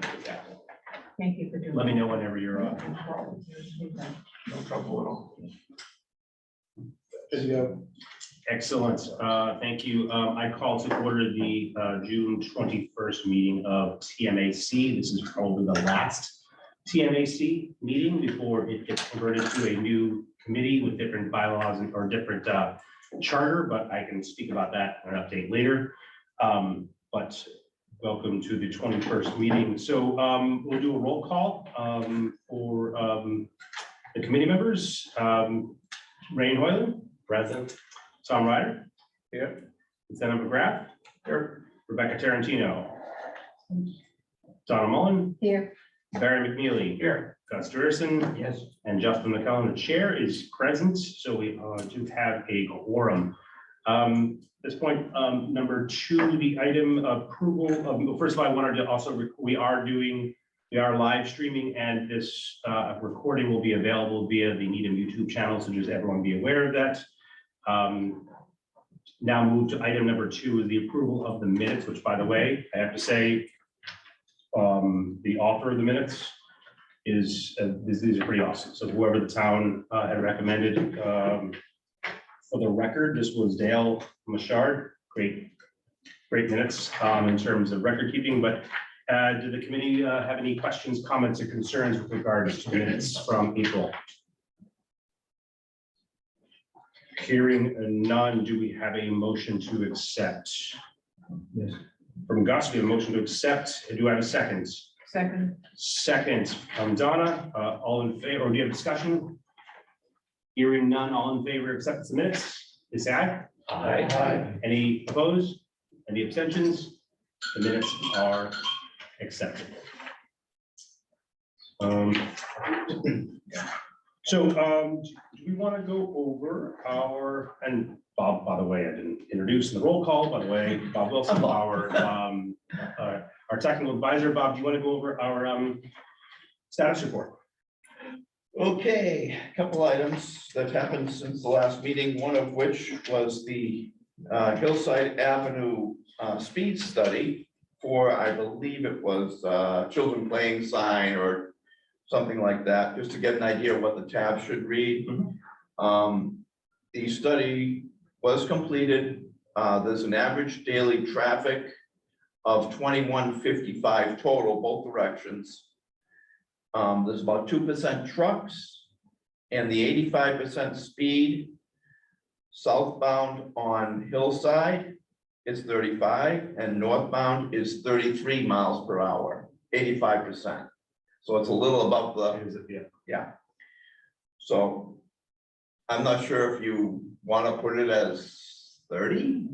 conflict with that. Thank you for doing. Let me know whenever you're No trouble at all. Good to go. Excellent. Thank you. I call to order the June 21st meeting of TMAC. This is probably the last TMAC meeting before it gets converted to a new committee with different bylaws or different charter, but I can speak about that in an update later. But welcome to the 21st meeting. So we'll do a roll call for the committee members. Rain Hoyland. Present. Tom Ryder. Here. Lieutenant McGrath. Here. Rebecca Tarantino. Donna Mullen. Here. Barry McNeely. Here. Gus Durson. Yes. And Justin McCollum, the chair, is present, so we do have a quorum. At this point, number two, the item approval of, well, first of all, I wanted to also, we are live streaming, and this recording will be available via the Needham YouTube channel, so just everyone be aware of that. Now move to item number two is the approval of the minutes, which, by the way, I have to say, the author of the minutes is these are pretty awesome. So whoever the town had recommended, for the record, this was Dale Machard. Great minutes in terms of record keeping. But did the committee have any questions, comments, or concerns with regards to the minutes from April? Hearing none, do we have a motion to accept? Yes. From Gus, we have a motion to accept. Do I have a second? Second. Second from Donna. All in favor, or do you have discussion? Hearing none, all in favor of acceptance of minutes, please say aye. Aye. Any opposed? Any abstentions? The minutes are accepted. Do we want to go over our, and Bob, by the way, I didn't introduce in the roll call, by the way, Bob Wilson, our technical advisor. Bob, do you want to go over our status report? Okay, a couple items that happened since the last meeting, one of which was the Hillside Avenue speed study for, I believe it was children playing sign or something like that, just to get an idea of what the tab should read. The study was completed. There's an average daily traffic of 2155 total, both directions. There's about 2% trucks, and the 85% speed southbound on Hillside is 35 and northbound is 33 miles per hour, 85%. So it's a little above the, yeah. So I'm not sure if you want to put it as 30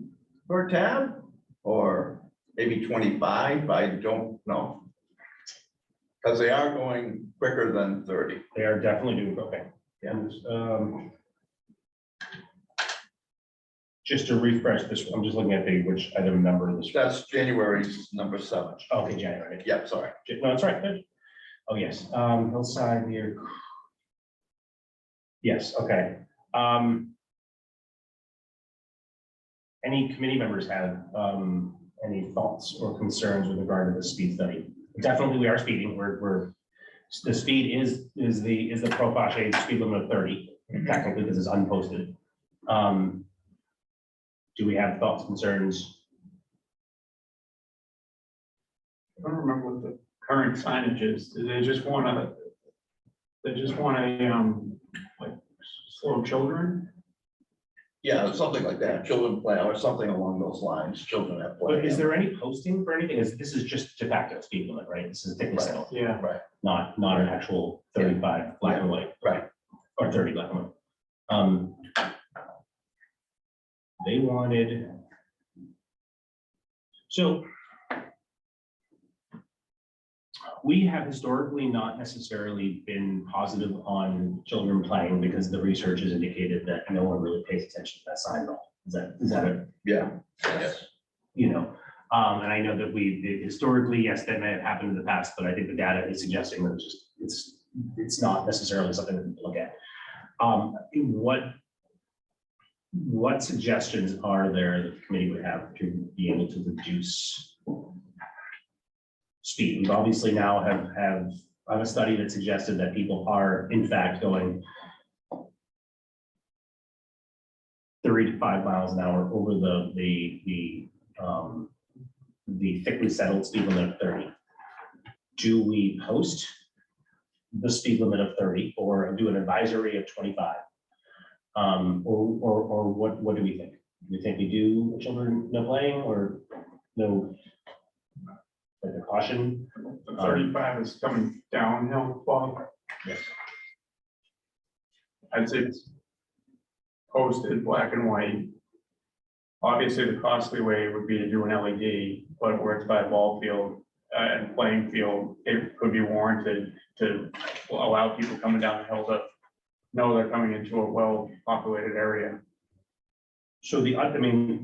per tab or maybe 25, I don't know. Because they are going quicker than 30. They are definitely doing, okay. And just to refresh this, I'm just looking at which item number this. That's January's number 7. Okay, January. Yeah, sorry. No, that's right. Good. Oh, yes. Hillside near. Yes, okay. Any committee members have any thoughts or concerns with regard to the speed study? Definitely, we are speeding. The speed is the Pro Pache speed limit of 30. Technically, this is unposted. Do we have thoughts, concerns? I don't remember what the current signage is. Do they just want to, like slow children? Yeah, something like that. Children play or something along those lines. Children that play. But is there any posting for anything? This is just de facto speed limit, right? This is thickness, Right. Yeah. Right. not an actual 35 black and white. Right. Or 30 black and white. They wanted. So we have historically not necessarily been positive on children playing because the research has indicated that no one really pays attention to that sign at all. Is that a, Yeah. Yes. you know, and I know that historically, yes, that may have happened in the past, but I think the data is suggesting that it's not necessarily something that we look at. What suggestions are there that the committee would have to be able to reduce speed. We've obviously now have a study that suggested that people are in fact going 30 to 5 miles an hour over the thickly settled speed limit of 30. Do we post the speed limit of 30 or do an advisory of 25? Or what do we think? Do we think we do children no playing or no, like a caution? The 35 is coming downhill, Bob. Yes. I'd say it's posted black and white. Obviously, the costly way would be to do an LED, but where it's by a ball field and playing field, it could be warranted to allow people coming down the hill to know they're coming into a well-populated area. So I mean,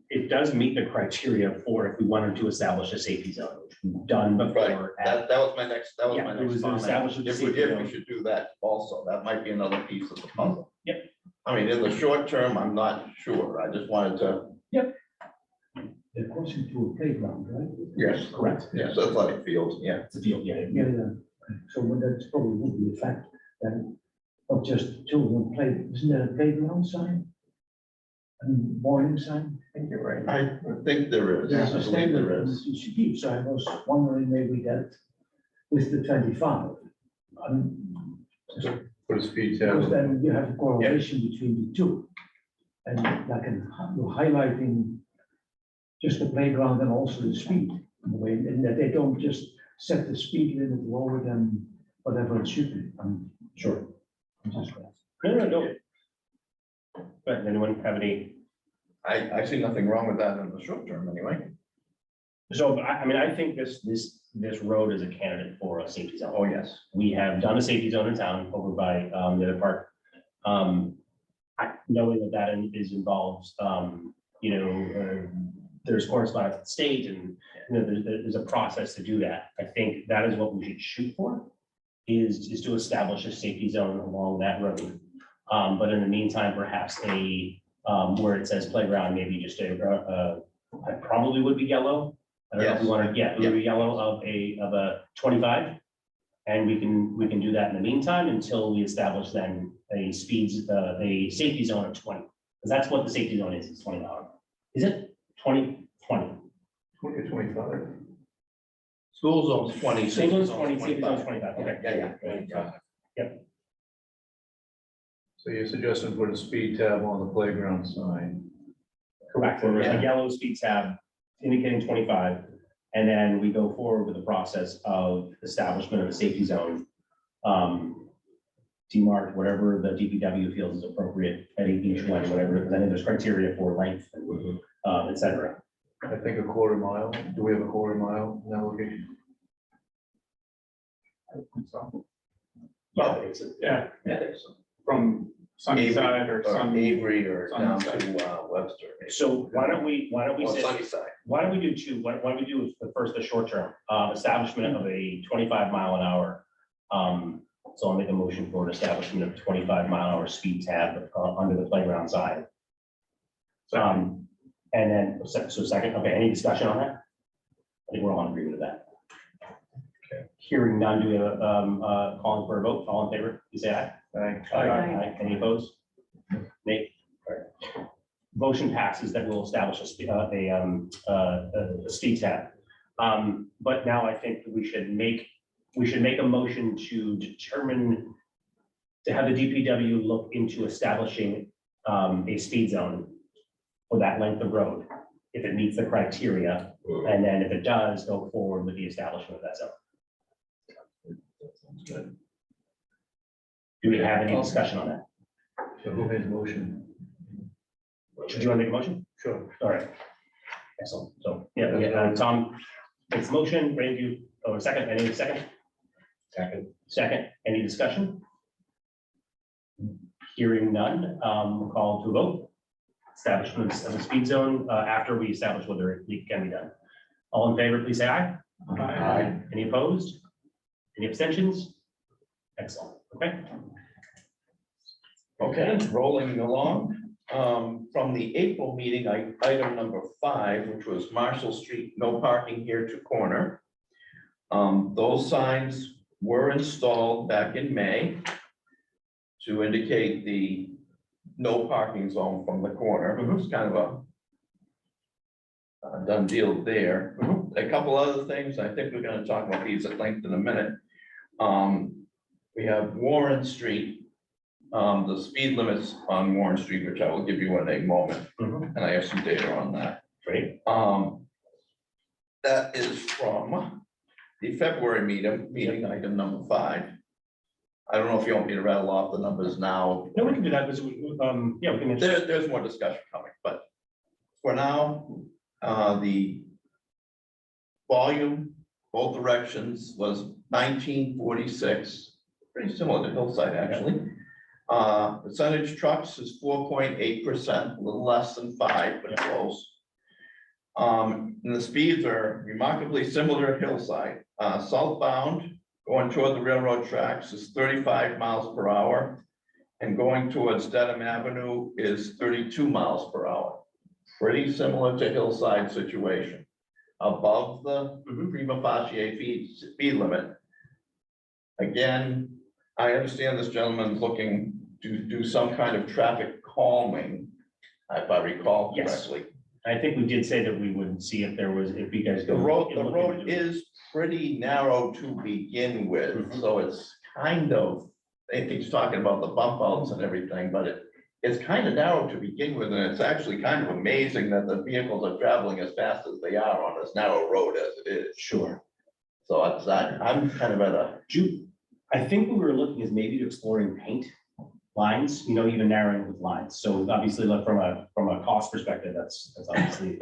it does meet the criteria for if we wanted to establish a safety zone, which we've done before. That was my next, Yeah, it was established comment. as a If safety we zone. should do that also, that might be another piece of the puzzle. Yep. I mean, in the short term, I'm not sure. I just wanted to. They're crossing to a playground, right? Yes. Correct. Yes, athletic field, yeah. It's a field, yeah. Yeah, yeah. So when that's probably would be a fact, then not just children play, isn't there a playground sign? And warning sign? I think you're right. I think there is. There's I a believe standard there in is. CCD, so I was wondering maybe that with the 25. For the speed Because tab, then you have a correlation between the two. And like you're highlighting just the playground and also the speed, in a way, and that they don't just set the speed limit lower than whatever it should be. Sure. I'm just- No. But anyone have any? I see nothing wrong with that in the short term anyway. So I mean, I think this road is a candidate for a safety zone. Oh, yes. We have done a safety zone in town over by the other park. Knowing that is involves, there's correspondence with the state and, there's a process to do that. I think that is what we should shoot for, is to establish a safety zone along that road. But in the meantime, perhaps where it says playground, maybe just I probably would be yellow. I don't know if you want to, it would be yellow of a 25. And we can do that in the meantime until we establish then a safety zone of 20. Because that's what the safety zone is, it's 20 hours. Is it 20? 20 or 25. School zone's 20. Safety zone's 20, zone's safety zone's 25, okay. Yeah. So you're suggesting put a speed tab on the playground sign. Correct, or a yellow speed tab indicating 25. And then we go forward with the process of establishment of a safety zone. Demarked, whatever the DPW feels is appropriate at each one, whatever, because I think there's criteria for length, et cetera. I think a quarter mile. Do we have a quarter mile in that location? So, Yeah, yeah, Yeah, there's some. from Sunnyside or Sun. Avery or down to Sunnyside. Webster. maybe. so why don't we Well, say, Sunnyside. why don't we do two, why don't we do the short term, establishment of a 25 mile an hour. So I'll make a motion for an establishment of 25 mile an hour speed tab under the playground side. And then, so second, okay, any discussion on that? I think we're all in agreement with that. Okay. Hearing none, do we have calling for a vote? All in favor, please say aye. Aye. Any opposed? Nate? All right. Motion passes that will establish a speed tab. But now I think we should make a motion to determine, to have the DPW look into establishing a speed zone for that length of road, if it meets the criteria, and then if it does, go forward with the establishment of that zone. Sounds good. Do we have any discussion on that? So who made the motion? Did you want to make a motion? Sure. All right. Excellent. So, yeah, Tom, it's motion, Randy, or second, any second? Second, any discussion? Hearing none, we'll call to a vote. Establishment of a speed zone after we establish whether it can be done. All in favor, please say aye. Aye. Any opposed? Any abstentions? Excellent, okay. Okay, rolling along. from the April meeting, item number 5, which was Marshall Street, no parking here to corner. Those signs were installed back in May to indicate the no parking zone from the corner. It was kind of a done deal there. A couple other things, I think we're gonna talk about these at length in a minute. We have Warren Street, the speed limits on Warren Street, which I will give you in a moment, and I have some data on that. Great. That is from the February meeting item number 5. I don't know if you want me to rattle off the numbers now. No, we can do that, because, yeah, we can. There's more discussion coming, but for now, the volume, both directions, was 1946, pretty similar to Hillside, actually. Percentage trucks is 4.8%, a little less than 5, but close. And the speeds are remarkably similar to Hillside. Southbound, going toward the railroad tracks, is 35 miles per hour. And going towards Dedham Avenue is 32 miles per hour. Pretty similar to Hillside situation. Above the prima facie speed limit. Again, I understand this gentleman's looking to do some kind of traffic calming, if I recall Yes. correctly. I think we did say that we would see if there was, if you guys. The road is pretty narrow to begin with, so it's kind of, he's talking about the bump outs and everything, but it's kind of narrow to begin with, and it's actually kind of amazing that the vehicles are traveling as fast as they are on this narrow road as it is. Sure. So I'm kind of at a, I think what we were looking is maybe exploring paint lines, even narrowing with lines. So obviously, like from a cost perspective, that's obviously,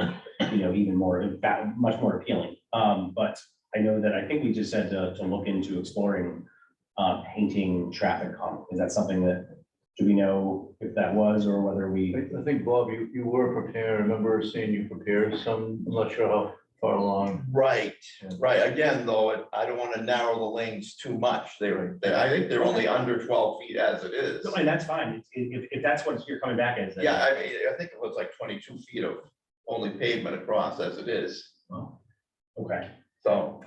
even more, in fact, much more appealing. But I know that I think we just said to look into exploring painting traffic calming. Is that something that, do we know if that was, or whether we? I think, Bob, you were prepared. I remember seeing you prepare some, I'm not sure how far along. right. Again, though, I don't want to narrow the lanes too much. I think they're only under 12 feet as it is. No, and that's fine. If that's what you're coming back as. then- Yeah, I mean, I think it was like 22 feet of only pavement across as it is. Okay. So,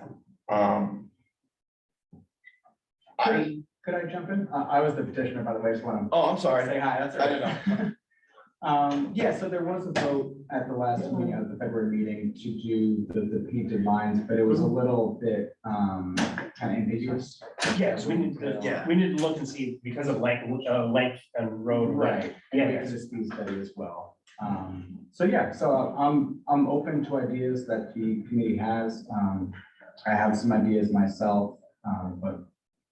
Could I jump in? I was the petitioner, by the way, just want oh, I'm to sorry. say hi, that's all I right. didn't know. Yeah, so there was a vote at the last meeting, of the February meeting, to do the painted lines, but it was a little bit, kind of ambiguous. Yes, we need to, Yeah. we need to look and see because of length and road. Right, Yeah, and yes. because of speed study as well. So yeah, so I'm open to ideas that the committee has. I have some ideas myself, but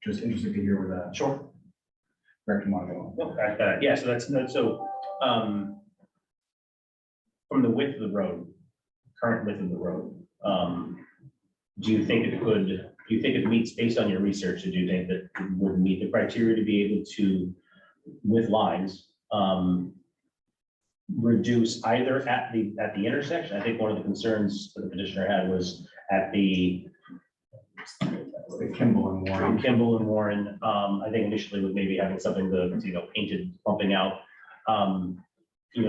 just interested to hear where the Sure. direction want to go. No, yeah, so that's, from the width of the road, current width of the road, do you think it meets, based on your research, do you think that it would meet the criteria to be able to, with lines, reduce either at the intersection? I think one of the concerns that the petitioner had was at the Kimball and Warren. Kimball and Warren, I think initially with maybe having something to, painted, bumping out,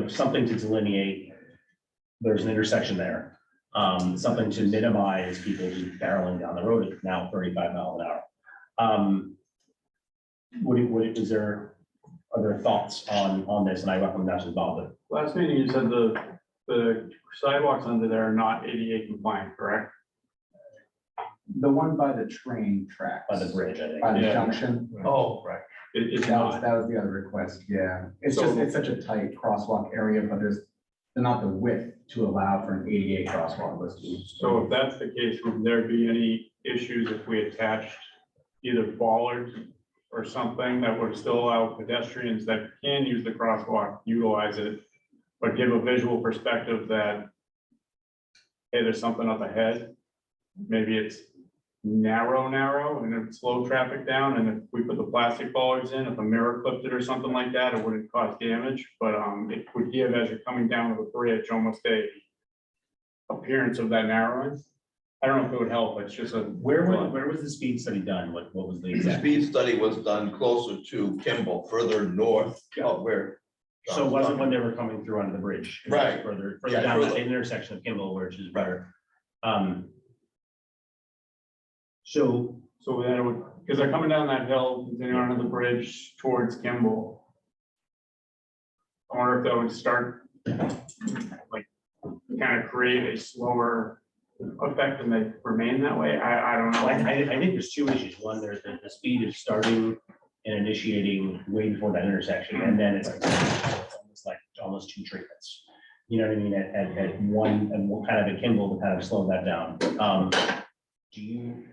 something to delineate, there's an intersection there. Something to minimize people just barreling down the road at now 35 miles an hour. Is there, are there thoughts on this? And I recommend that's involved, but Last meeting, you said the sidewalks under there are not ADA compliant, correct? The one by the train tracks. by the bridge, I think. By the Yeah. junction. Oh, right. It's That was, not. that was the other request, yeah. It's So- just, it's such a tight crosswalk area, but there's not the width to allow for an ADA crosswalk listed. So if that's the case, would there be any issues if we attached either bollards or something that would still allow pedestrians that can use the crosswalk, utilize it, but give a visual perspective that, hey, there's something up ahead. Maybe it's narrow, and it would slow traffic down, and if we put the plastic bollards in, if a mirror clipped it or something like that, it wouldn't cause damage, but it would give, as you're coming down to the bridge, almost a appearance of that narrowing. I don't know if it would help, it's just a. Where was the speed study done? What was the The exact? speed study was done closer to Kimball, further north of where So it wasn't when they were coming through under the bridge. It was Right. Further Yeah, down the further. intersection of Kimball, which is better. So, So then it would, because they're coming down that hill, continuing on the bridge towards Kimball. I wonder if that would start, like, kind of create a slower effect and they remain that way. I don't know. I think there's two issues. One, there's the speed is starting and initiating way before that intersection, and then it's like almost two treatments. You know what I mean? At one, and what kind of at Kimball to kind of slow that down. Do you?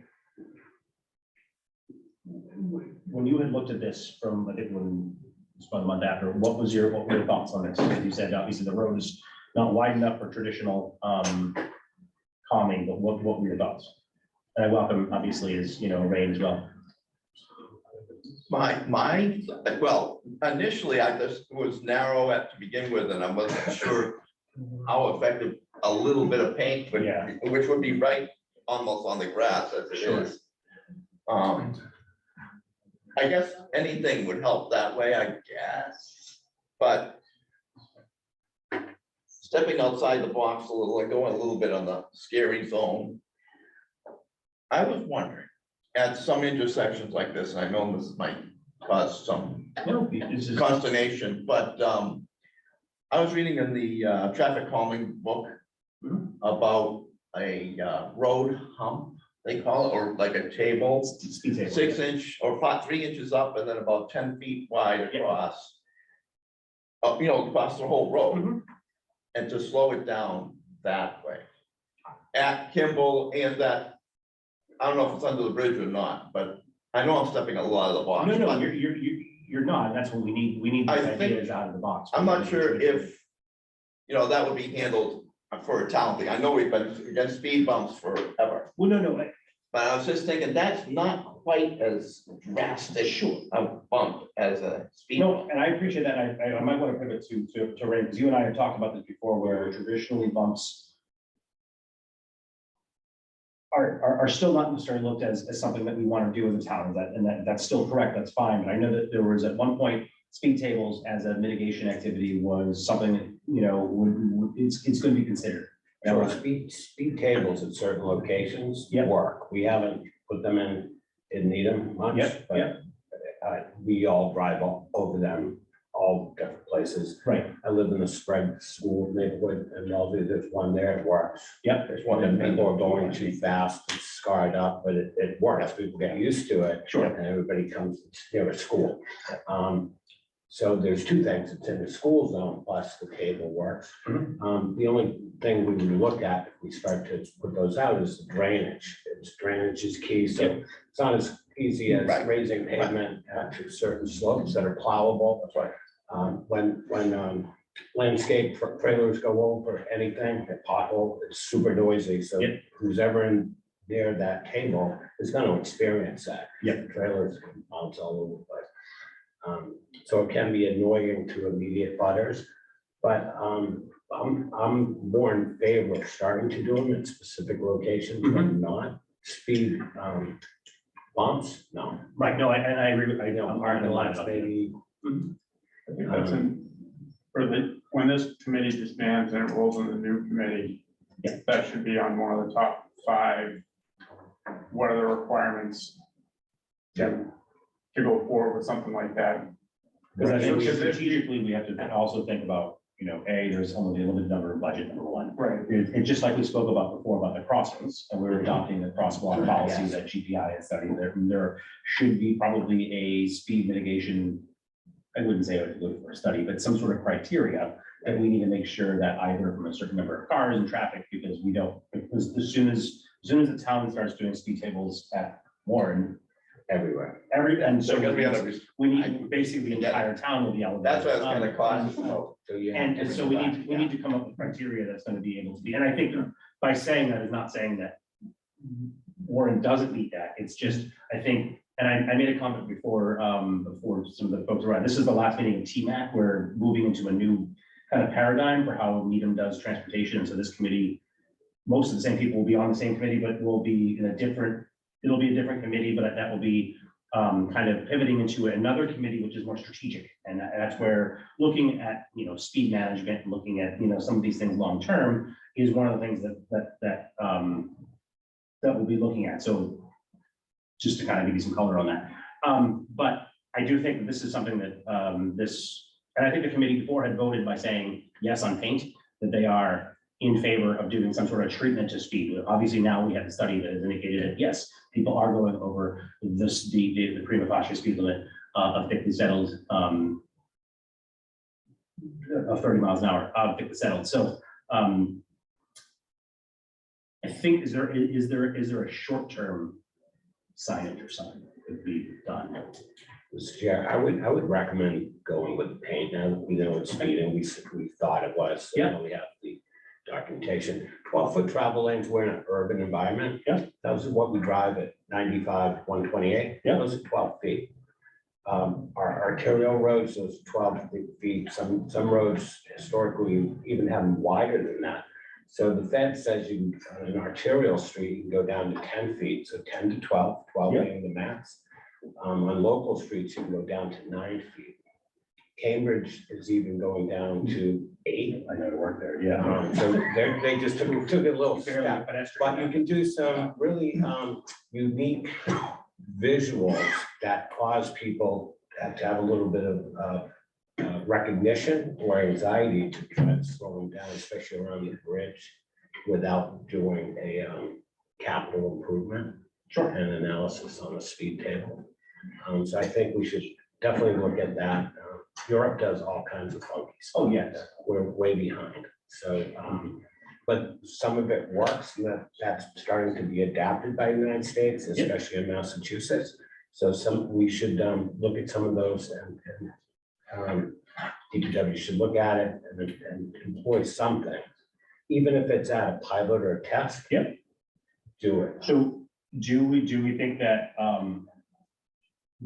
When you had looked at this from, I think when, it's about a month after, what were your thoughts on this? You said obviously the road is not wide enough for traditional calming, but what were your thoughts? And I welcome, obviously, is, Rain as well. Well, initially I just was narrow to begin with, and I wasn't sure how effective a little bit of paint would, Yeah. which would be right almost on the grass as it Sure. is. I guess anything would help that way, I guess, but stepping outside the box a little, like going a little bit on the scary zone. I was wondering, at some intersections like this, and I know this might cause some No, this is. consternation, but I was reading in the traffic calming book about a road hump, they call it, or like a table, Speed table. 6 inch or 3 inches up and then about 10 feet wide across. Across the whole road, Mhm. and to slow it down that way. At Kimball and that, I don't know if it's under the bridge or not, but I know I'm stepping a lot of the box. No, but you're not. That's what we need. We need I these think- ideas out of the box. I'm not sure if, that would be handled for a town thing. I know we've been against speed bumps forever, Well, no, but I was just thinking that's not quite as drastic a bump as a speed no, bump. and I appreciate that. I might want to pivot to Ray, because you and I have talked about this before, where traditionally bumps are still not necessarily looked as something that we want to do as a town, that's still correct, that's fine, but I know that there was at one point, speed tables as a mitigation activity was something that, it's going to be considered. Sure, speed tables at certain locations Yep. work. We haven't put them in Needham much, Yep, but we all drive over them, all different places. Right, I live in the Sprague School neighborhood, and there's one there, it works. Yep. There's one that people are going too fast and scarred up, but it works. People get used to it. Sure. And everybody comes, it's near a school. So there's two things, it's in the school zone, plus the cable works. The only thing we would look at if we start to put those out is the drainage. Drainage is key, so it's not as easy as Right. raising pavement to certain slopes that are plowable. That's right. When landscape trailers go over anything, a pothole, it's super noisy, so Yep. who's ever in near that cable is gonna experience that. Yep. Trailers can bounce all over the place. So it can be annoying to immediate butters, but I'm more in favor of starting to do them in specific locations, but not speed bumps, no. right, no, and I agree with, You know, I'm parking a lot lots, of maybe. I think that's when this committee disbands and it rolls in the new committee. Yeah. That should be on one of the top 5. What are the requirements? To go forward with something like that. Because I think Because if- strategically, we have to also think about, there's only a limited number of budget, number one. Right. And just like we spoke about before about the crossings, and we're adopting the crosswalk policy that GPI has studied, there should be probably a speed mitigation. I wouldn't say I would look for a study, but some sort of criteria that we need to make sure that either from a certain number of cars and traffic, because as soon as the town starts doing speed tables at Warren, Everywhere. and so So because we have a- we need, basically the entire town will be elevated. That's what it's gonna cost. So, yeah. And so we need to come up with criteria that's gonna be able to be, and I think by saying that is not saying that Warren doesn't meet that, it's just, I think, and I made a comment before some of the folks around, this is the last meeting of TMAC, we're moving into a new kind of paradigm for how Needham does transportation, so this committee, most of the same people will be on the same committee, but will be in it'll be a different committee, but that will be kind of pivoting into another committee, which is more strategic. And that's where looking at, speed management, and looking at, some of these things long-term is one of the things that we'll be looking at. So just to kind of give you some color on that. But I do think that this is something that and I think the committee before had voted by saying yes on paint, that they are in favor of doing some sort of treatment to speed. Obviously, now we have the study that has indicated that yes, people are going over the prima facie speed limit of thickly settled of 30 miles an hour of thickly settled. So I think is there a short-term signage or something that could be done? Mr. Chair, I would recommend going with the paint. Now, we know it's speed and we thought it was. So Yeah. now we have the documentation. 12-foot travel lanes, we're in an urban environment. Yeah. Those are what we drive at 95, 128. Yeah. Those are 12 feet. Our arterial roads, those 12 feet, some roads historically even have them wider than that. So the Fed says you can, on an arterial street, you can go down to 10 feet, so 10 to 12, 12 Yeah. being the max. On local streets, you can go down to 9 feet. Cambridge is even going down to 8. I know to work there, yeah. So they just took a little step. But you can do some really unique visuals that cause people to have a little bit of recognition or anxiety to try to slow them down, especially around the bridge, without doing a capital improvement Sure. and analysis on the speed table. So I think we should definitely look at that. Europe does all kinds of funkies. Oh, yes. We're way behind. So, but some of it works, and that's starting to be adapted by the United States, especially in Massachusetts. So we should look at some of those and DPW should look at it and employ something, even if it's at a pilot or a test. Yep. Do it. So do we think that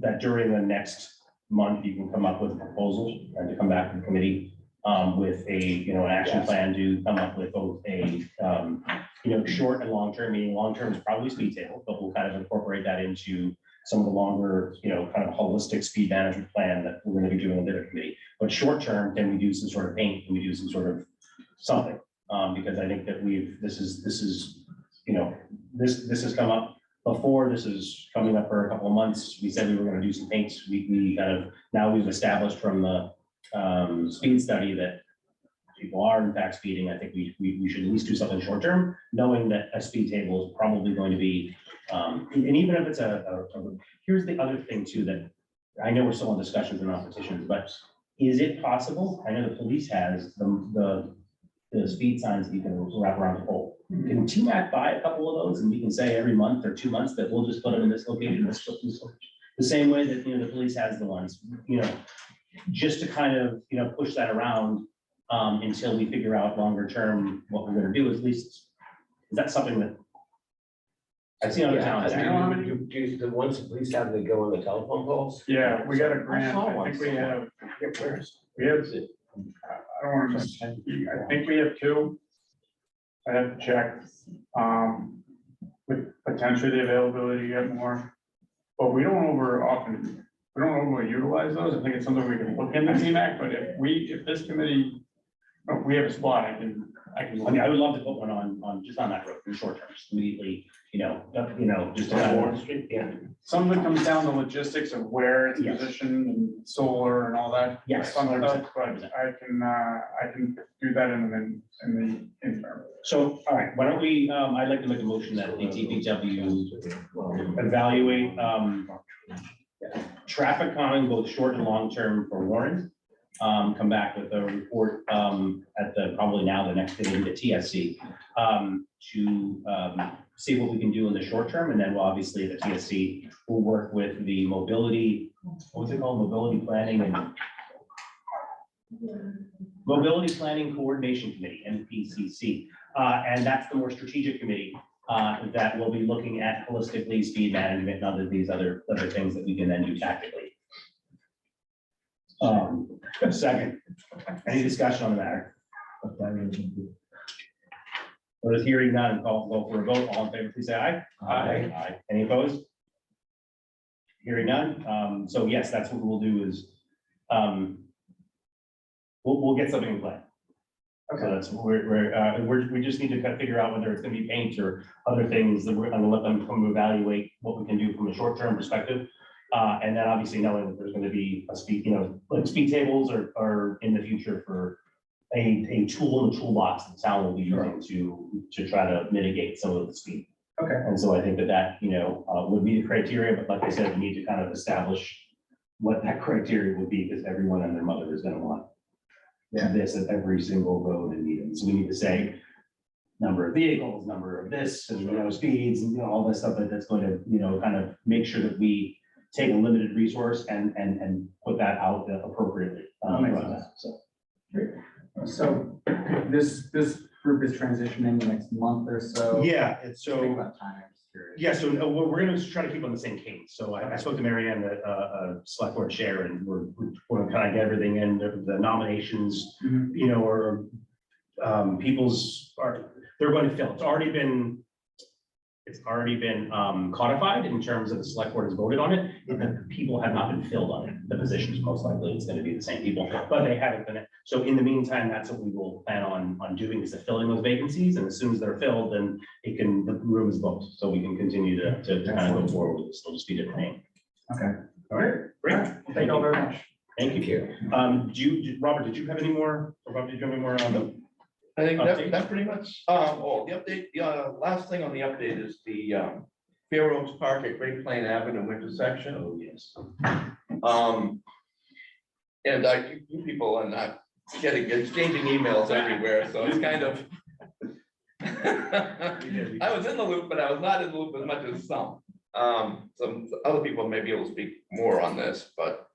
that during the next month, you can come up with a proposal and to come back to the committee with an action Yes. plan to come up with both a, short and long-term, meaning long-term is probably speed table, but we'll kind of incorporate that into some of the longer, kind of holistic speed management plan that we're going to be doing with the committee. But short-term, can we do some sort of paint? Can we do some sort of something? Because I think that this has come up before. This is coming up for a couple of months. We said we were going to do some paints. We kind of, now we've established from the speed study that people are in fact speeding. I think we should at least do something short term, knowing that a speed table is probably going to be, and even if it's here's the other thing too, that I know we're still in discussions and not petitions, but is it possible? I know the police has the speed signs that you can wrap around the pole. Can TMAC buy a couple of those and we can say every month or 2 months that we'll just put them in this location, this location? The same way that, the police has the ones, just to kind of, push that around until we figure out longer term what we're gonna do. At least, is that something that I've seen other towns? I know how many- Do the ones that police have, they go on the telephone poles? Yeah, we got a grant. saw I one think we somewhere. have, Where is I don't want to, I think we have 2. I have to check, with potentially the availability to get more. But we don't overutilize those. I think it's something we can look into CMAC, but if this committee, if we have a spot, I can. I mean, I would love to put one on just on that road in the short term, just immediately, just to kind of, yeah. Some of it comes down to logistics of where it's Yes. positioned and solar and all that. Yes, fun 100%. stuff, But I can do that in the interim. So, all right, why don't we, I'd like to make a motion that the DPW evaluate, traffic calming, both short and long term for Warren. Come back with a report, at probably now the next meeting to TSC, to, see what we can do in the short term. And then we'll obviously the TSC will work with the mobility, what's it called? Mobility planning and Mobility Planning Coordination Committee, MPCC. And that's the more strategic committee that will be looking at holistically speed management and these other things that we can then do tactically. Second, any discussion on the matter? Or is hearing none, call for a vote. All in favor, please say aye. Aye. Aye. Any opposed? Hearing none. So yes, that's what we'll do is, we'll get something in play. So that's, we just need to kind of figure out whether it's gonna be paint or other things that we're gonna let them come evaluate what we can do from a short-term perspective. And then obviously knowing that there's gonna be a speed, like speed tables are in the future for a tool in the toolbox that the town will be using to try to mitigate some of the speed. Okay. And so I think that would be the criteria, but like I said, we need to kind of establish what that criteria would be, because everyone and their mother is gonna want this at every single road and meeting. So we need to say number of vehicles, number of this, and, speeds, and, all this stuff that's going to, kind of make sure that we take a limited resource and put that out appropriately. Makes sense. So this group is transitioning the next month or so. Yeah, and so. Think about time, I'm just curious. Yeah, so we're gonna try to keep on the same cadence. So I spoke to Mary Ann, the select board chair, and we're gonna kind of get everything in, the nominations, Mhm. or they're going to fill. It's already been codified in terms of the select board has voted on it. The people have not been filled on it. The positions, most likely, it's gonna be the same people, but they haven't been. So in the meantime, that's what we will plan on doing, is filling those vacancies. And as soon as they're filled, then the room is booked. So we can continue to kind of go forward with this. It'll just be a different name. Okay. All right, great. Thank you all very much. Thank you. Robert, did you have any more? Or Bob, did you have any more on the? I think Update? that pretty much, the update, last thing on the update is the, Fair Oaks Park at Great Plain Avenue intersection. Oh, yes. And you people are not exchanging emails everywhere, so it's kind of. I was in the loop, but I was not in the loop as much as some. Some other people may be able to speak more on this, but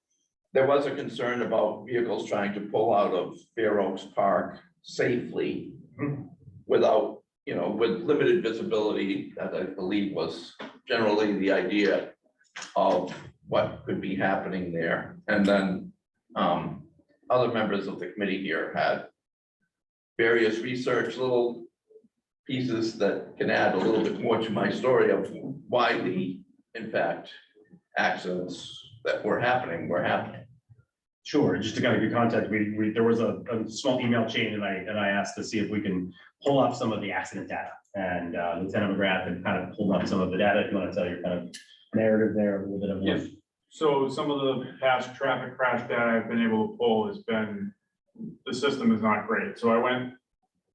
there was a concern about vehicles trying to pull out of Fair Oaks Park safely without, with limited visibility, that I believe was generally the idea of what could be happening there. And then other members of the committee here had various research little pieces that can add a little bit more to my story of why in fact, accidents that were happening. Sure, just to kind of give context, there was a small email chain, and I asked to see if we can pull up some of the accident data. And Lieutenant McGrath had kind of pulled up some of the data. If you want to tell your kind of narrative there, a little bit of what. Yes. So some of the past traffic crash data I've been able to pull has been, the system is not great. So I went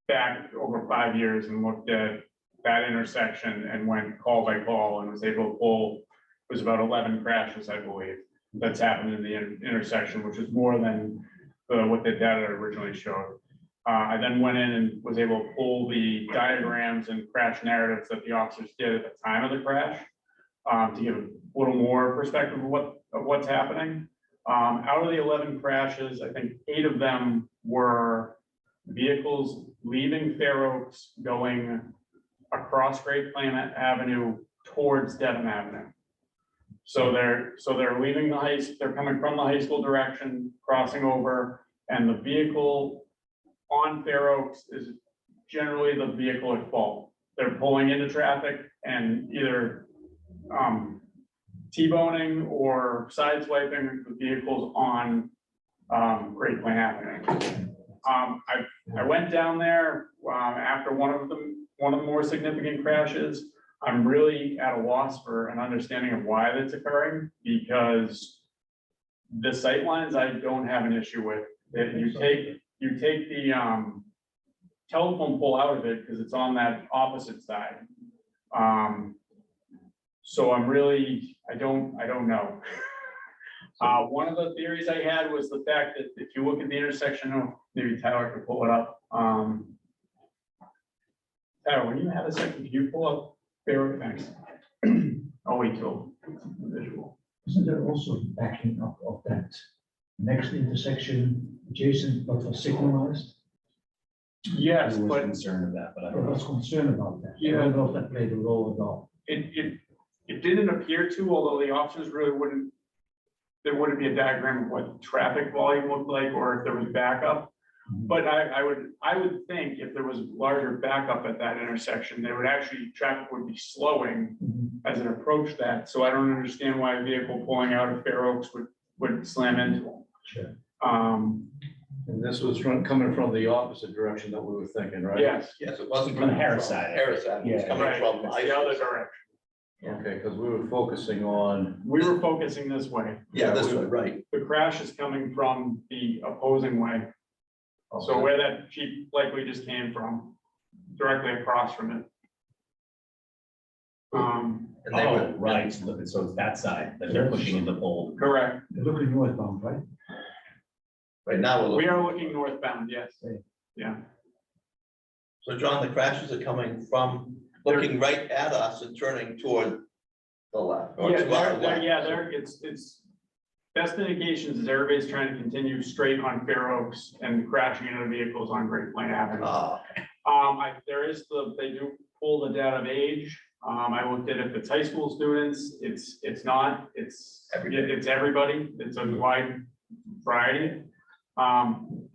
back over 5 years and looked at that intersection and went call by call and was able to pull, it was about 11 crashes, I believe, that's happened in the intersection, which is more than what the data originally showed. I then went in and was able to pull the diagrams and crash narratives that the officers did at the time of the crash to give a little more perspective of what's happening. Out of the 11 crashes, I think 8 of them were vehicles leaving Fair Oaks going across Great Plain Avenue towards Dedham Avenue. So they're leaving they're coming from the high school direction, crossing over, and the vehicle on Fair Oaks is generally the vehicle at fault. They're pulling into traffic and either T-boning or sideswiping the vehicles on Great Plain Avenue. I went down there after one of the more significant crashes. I'm really at a loss for an understanding of why that's occurring, because the sight lines I don't have an issue with. If you take the telephone pole out of it because it's on that opposite side. So I'm really, I don't know. One of the theories I had was the fact that if you look at the intersection, maybe Tyler could pull it up. Tyler, when you have a second, can you pull up Fair Oaks? Thanks. I'll wait till the visual. Isn't there also backing up of that next intersection adjacent but was signalized? Yes, I was but concerned of that, but I I don't know. was concerned about that. I Yeah. don't know if that played a role at all. it didn't appear to, although the officers really wouldn't, there wouldn't be a diagram of what traffic volume looked like or if there was backup. But I would think if there was larger backup at that intersection, there would actually, traffic would be slowing as it approached that, so I don't understand why a vehicle pulling out of Fair Oaks would slam into them. Sure. And this was coming from the opposite direction that we were thinking, right? Yes, Yes, it wasn't From the coming Harris side. Harris side, it was Yeah. coming right, from. it's the other direction. Okay, because we were focusing on, We were focusing this way. Yeah, this way, right. The crash is coming from the opposing way. So okay, where that Jeep likely just came from, directly across from it. And they Oh, were, right, so it's that side that they're pushing into pole. Correct. They're looking northbound, right? right now, we're We looking. are looking northbound, yes. Okay. Yeah, So John, the crashes are coming from, looking right at us and turning toward the left. or yeah, to our left. it's best indications is everybody's trying to continue straight on Fair Oaks and crashing into vehicles on Great Plain Avenue. There is they do pull the data of age. I looked at if it's high school students, it's not, it's everybody, it's a wide variety.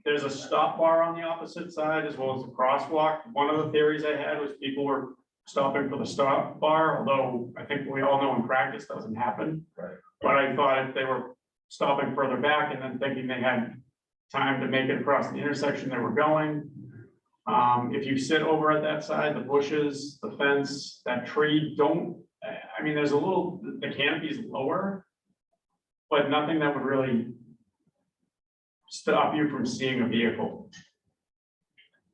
There's a stop bar on the opposite side as well as a crosswalk. One of the theories I had was people were stopping for the stop bar, although I think we all know in practice doesn't happen. Right. But I thought if they were stopping further back and then thinking they had time to make it across the intersection they were going. If you sit over at that side, the bushes, the fence, that tree, I mean, there's a little, the canopy's lower, but nothing that would really stop you from seeing a vehicle.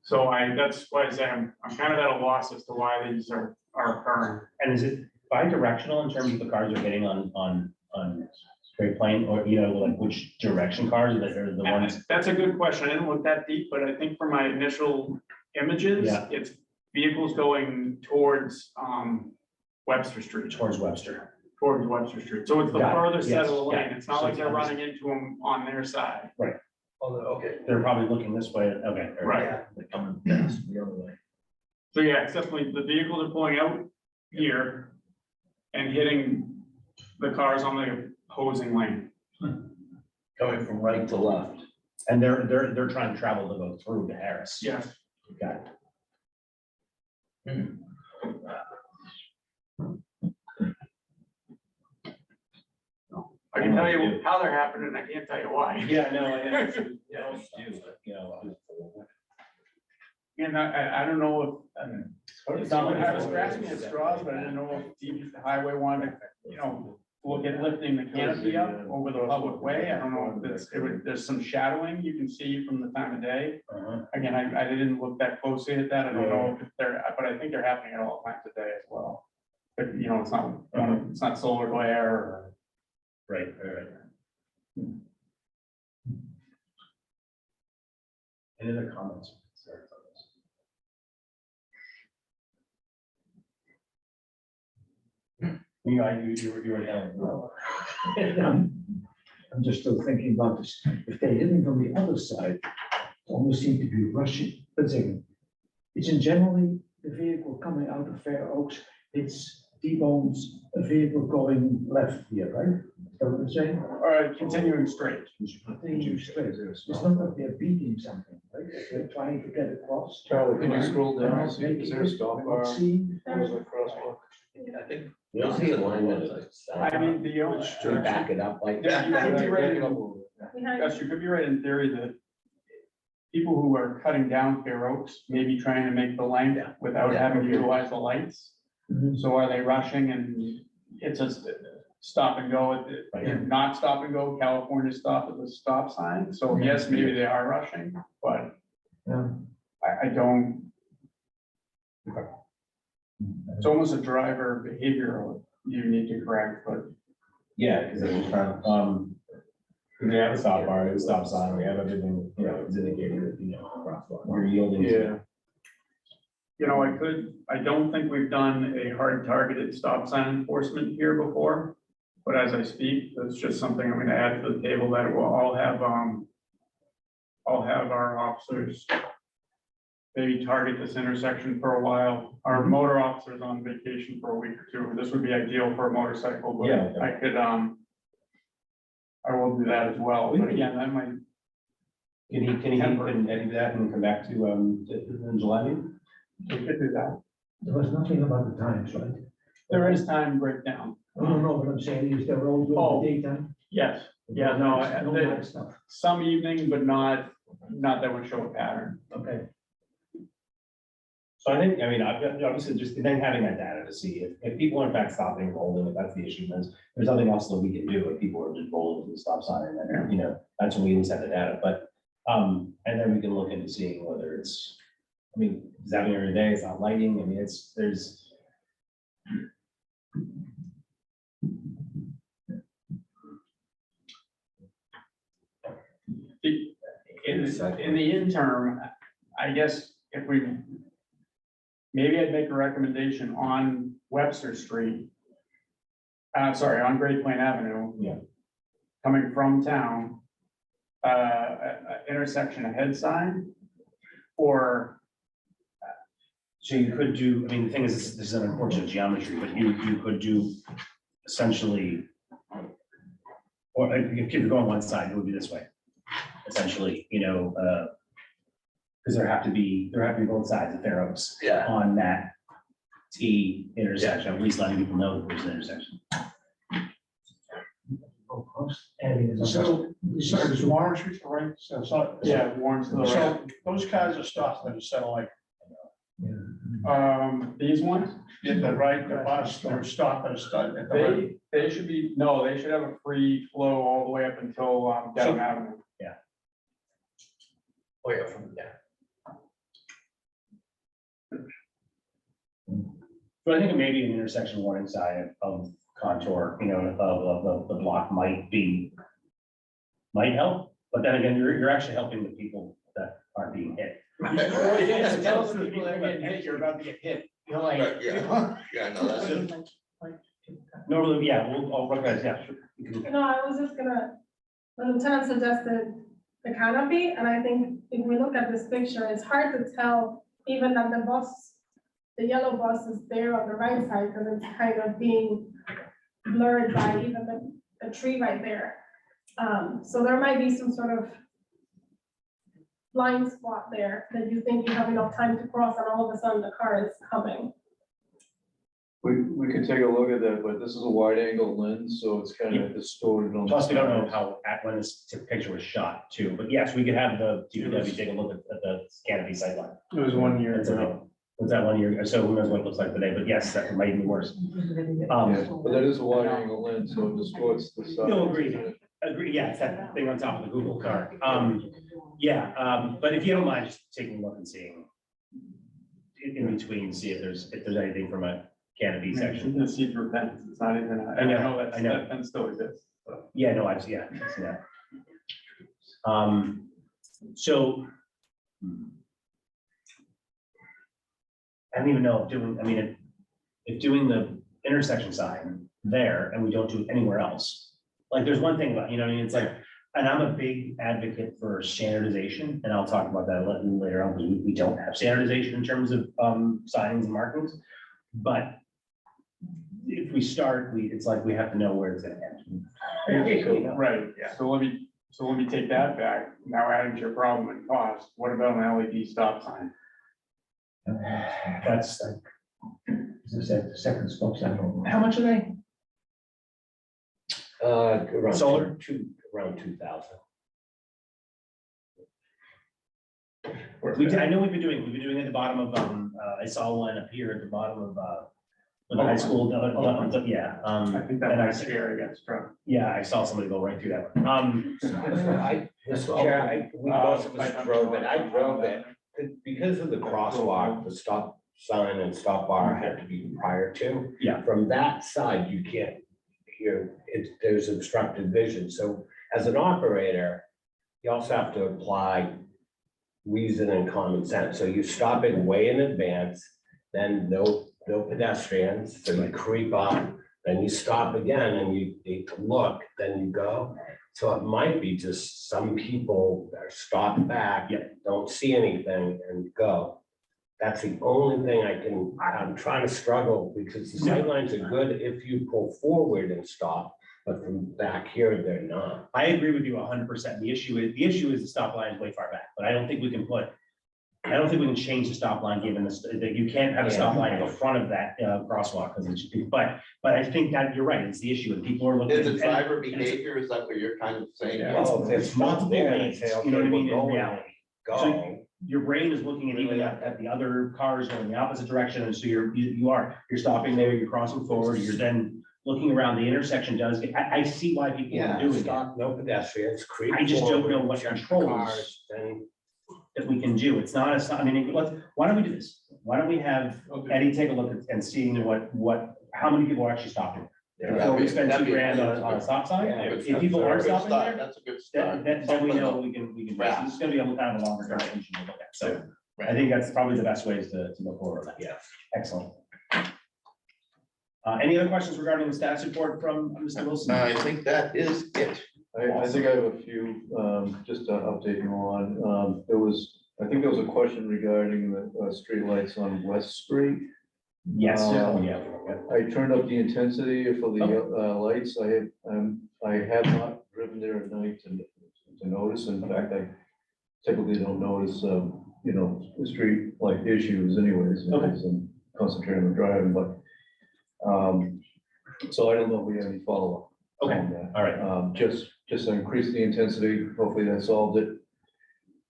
So that's why I say I'm kind of at a loss as to why these are occurring. And is it bi-directional in terms of the cars are hitting on Great Plain, or, you know, like which direction cars are the ones? That's a good question. I didn't look that deep, but I think from my initial images, Yeah. it's vehicles going towards Webster Street, Towards Webster. towards Webster Street. So it's the Got it. further set of the Yes, lane. yeah. It's not So like it's they're obvious. running into them on their side. Oh, okay. They're probably looking this way, okay. Right. Yeah, they're coming fast the other way. So yeah, it's definitely the vehicles are pulling out here and hitting the cars on the opposing lane. Coming from right to left. And they're trying to travel to go through to Harris. Yes. Got it. I can tell you how they're happening. I can't tell you why. Yeah, no, you know. And I don't know if, it's not like I was grasping at straws, but I didn't know if the highway wanted to, look at lifting the canopy up over the public way. I don't know if there's some shadowing you can see from the time of day. Uh-huh. Again, I didn't look that closely at that. I don't know if but I think they're happening at all times of day as well. But, it's not solar glare or. Right. Any other comments? You were I'm just still thinking about this. If they're hitting from the other side, it almost seem to be rushing. But second, it's in generally the vehicle coming out of Fair Oaks, it's T-bones a vehicle going left here, right? Is that what I'm saying? All right, continuing straight. Thinking straight. It's not that they're beating something, right? They're trying to get across. Charlie, can you scroll They're down? not Is making there a it, stop they're bar? not seeing. Or is it crosswalk? I think. You don't see alignment of I mean, the only. to back it up like. Yeah, you could be right in- Behind Yes, you could be right in theory that people who are cutting down Fair Oaks may be trying to make the length without having to utilize the lights. Mhm. So are they rushing and it's a stop and go, not stop and go, California stop at the stop sign? So yes, maybe they are rushing, but Yeah. I don't. It's almost a driver behavioral you need to correct, but Yeah, because they're just trying to, they have a stop bar, a stop sign, we have everything, it's indicated, crosswalk, you're yielding. Yeah. I don't think we've done a hard targeted stop sign enforcement here before. But as I speak, that's just something I'm gonna add to the table that we'll all have our officers maybe target this intersection for a while. Our motor officers on vacation for a week or two. This would be ideal for a motorcycle, but Yeah. I could, I will do that as well. But again, that might, Can he edit that and come back to, the July meeting? we could do that. There was nothing about the times, right? There is time breakdown. No, what I'm saying is they're all Oh. during the daytime. Yes, yeah, no, No night stuff. some evening, but not that would show a pattern. Okay. So I think, I mean, I've got, obviously, just then having that data to see if people are in fact stopping and rolling, if that's the issue, then there's nothing else that we can do, if people are just rolling to the stop sign, and then, you know, that's when we at least have the data, but, and then we can look into seeing whether it's, I mean, it's happening every day, it's not lighting, I mean, there's. In the interim, I guess if we, maybe I'd make a recommendation on Webster Street. Sorry, on Great Plain Avenue. Yeah. Coming from town, intersection ahead sign, or, So you could do, I mean, the thing is, this is an unfortunate geometry, but you could do essentially. Or if you're going one side, it would be this way, essentially, you know, because there have to be both sides of Fair Oaks. Yeah. On that T intersection, at least letting people know that there's an intersection. Adding is. So it's Warren Street, right? So, yeah, Warren's to the right. so those cars are stopped at a satellite. These ones, In the right, the bus, they're stopped at at the right. they should be, no, they should have a free flow all the way up until, Dedham Avenue. Oh, yeah, from, yeah. But I think maybe an intersection warning sign of contour, you know, of the block might help, but then again, you're actually helping the people that aren't being hit. Tell us the people that are getting hit, you're about to get hit. You're like. Right, yeah. Yeah, no, that's it. Normally, yeah, I'll recognize, yeah, sure. You can- No, I was just gonna, the lieutenant suggested the canopy, and I think if we look at this picture, it's hard to tell even that the bus, the yellow bus is there on the right side, because it's kind of being blurred by even the tree right there. So there might be some sort of blind spot there that you think you have enough time to cross, and all of a sudden the car is coming. We could take a look at that, but this is a wide angle lens, so it's kind of distorted on. the Plus, we don't know sides. how, when this picture was shot too, but yes, we could have the DPW take a look at the canopy sightline. It was 1 year That's ago. okay. Was that 1 year, so who knows what it looks like today, but yes, that might be worse. Yeah, Um, but that is a wide angle lens, so it distorts the sides. No, agreed. Agree, yeah, it's that thing on top of the Google car. Yeah, but if you don't mind just taking a look and seeing in between, see if there's anything from a canopy section. The seed for fence, it's not even, I know, that's, I know. that fence still exists. So. Yeah, no, I've seen that. So. I don't even know if doing, I mean, if doing the intersection sign there and we don't do it anywhere else. Like, there's one thing about, you know, what I mean, it's like, and I'm a big advocate for standardization, and I'll talk about that a little later on, because we don't have standardization in terms of signings and markings. But if we start, it's like we have to know where it's gonna end. Right, yeah. So let me take that back. Now adding to your problem and cost, what about an LED stop sign? That's like, As I said, the second stop sign. how much are they? Around Solar? around 2,000. I know we've been doing it at the bottom of, I saw one up here at the bottom of, the high school, yeah. I think that and last year I got struck. Yeah, I saw somebody go right through that. Mr. Chair, we both of us drove it, I drove it, because of the crosswalk, the stop sign and stop bar had to be prior to. Yeah. From that side, you can't hear, there's obstructed vision, so as an operator, you also have to apply reason and common sense, so you're stopping way in advance, then no pedestrians, so you creep up, then you stop again and you look, then you go. So it might be just some people that are stopped back, don't see anything and go. That's the only thing I'm trying to struggle, because the sightlines are good if you pull forward and stop, but from back here, they're not. I agree with you 100%. The issue is the stop line is way far back, but I don't think we can put I don't think we can change the stop line given this, that you can't have a stop line in the front of that crosswalk, because it's, but I think that you're right, it's the issue, and people are looking. Is it and- driver behavior? Is that what you're kind of saying? Yeah. Well, if It's multiple there, they lanes, say, you know what I okay, mean, we're in going, reality. go. Your brain is looking at even at the other cars going the opposite direction, and so you're stopping there, you're crossing forward, you're then looking around, the intersection does, I see why people Yeah, are doing it. Stop, no pedestrians, creep. I just don't know forward, what check the controls cars, Then that we can do, it's not, I mean, why don't we do this? Why don't we have Eddie take a look and seeing how many people are actually stopping? Before we spend $2,000 on a stop sign, Yeah, if people aren't stopping there, That's a good start. then we know we can, Right. it's gonna be a kind of a longer term solution to look at, so. I Right. think that's probably the best ways to go forward with that. Yeah. Excellent. Any other questions regarding the status report from Mr. Wilson? I think that is it. I think I have a few, just to update you on, I think there was a question regarding the streetlights on West Street. Yes, Um, yeah. I turned up the intensity for the lights. I have not driven there at night to notice. In fact, I typically don't notice, the street light issues anyways, because I'm concentrating on driving, but so I don't know if we have any follow-up. Okay, on that. all right. Just increase the intensity. Hopefully that solved it.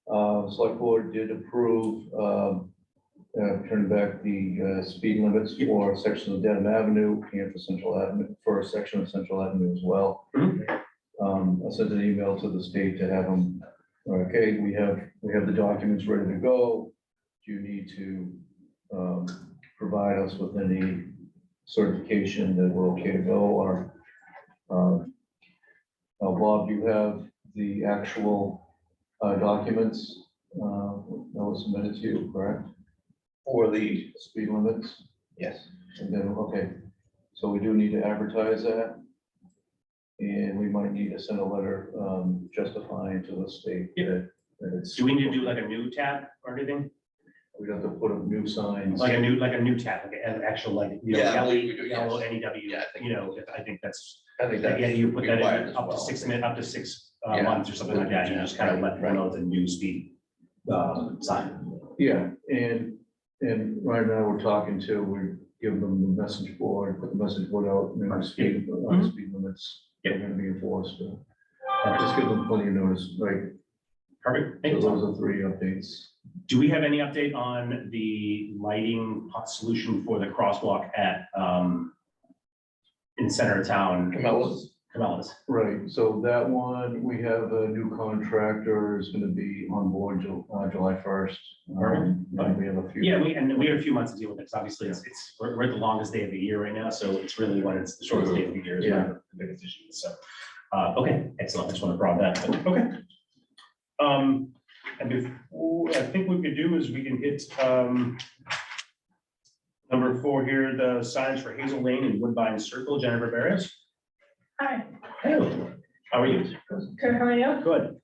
Select board did approve, turn back the speed limits for sections of Dedham Avenue and for Central Avenue, for a section of Central Avenue as well. I sent an email to the state to have them, okay, we have the documents ready to go. Do you need to provide us with any certification that we're okay to go, or Bob, you have the actual documents that was submitted to you, correct? For the, Speed limits, yes, and then, okay, so we do need to advertise that. And we might need to send a letter justifying to the state that it's. Do we need to do like a new tab or anything? We'd have to put up new signs. Like a new tab, like an actual, like, Yeah, yellow, we do, yellow yes. NEW, Yeah, I think I think that's, I think that's yeah, you put that required in as up to well. 6 minutes, up to 6 Yeah. months or something like that, you just kind of let people know it's a new speed sign. Yeah, and right now we're talking to, we're giving them the message board, put the message board out, speed limits. Yep. Are gonna be enforced. Just give them plenty of notice, right? Perfect, So thank you. those are 3 updates. Do we have any update on the lighting solution for the crosswalk at, in center of town? Cabela's. Right, so that one, we have a new contractor is gonna be on board July 1st. And we have a few. Yeah, we have a few months to deal with this. Obviously, we're at the longest day of the year right now, so it's really when it's the shortest day of the year is when the biggest issue is. So, okay, excellent. I just want to broaden that, but okay. And before, I think what we could do is we can hit, number 4 here, the signs for Hazel Lane and Woodbine Circle. Jennifer Barrios. Hi, Hello. How are you? good, how are you? Good.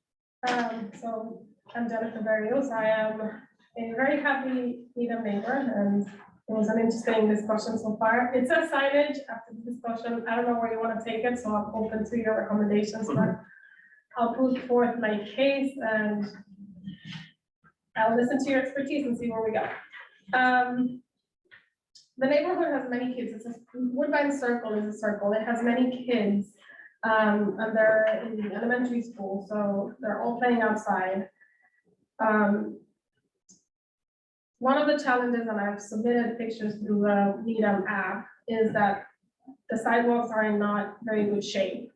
So I'm Jennifer Barrios. I am a very happy Needham neighbor, and it was an interesting discussion so far. It says signage after the discussion. I don't know where you want to take it, so I'm open to your recommendations, but I'll put forth my case and I'll listen to your expertise and see where we go. The neighborhood has many kids. Woodbine Circle is a circle. It has many kids. And they're in elementary school, so they're all playing outside. One of the challenges, and I've submitted pictures through the Needham app, is that the sidewalks are in not very good shape,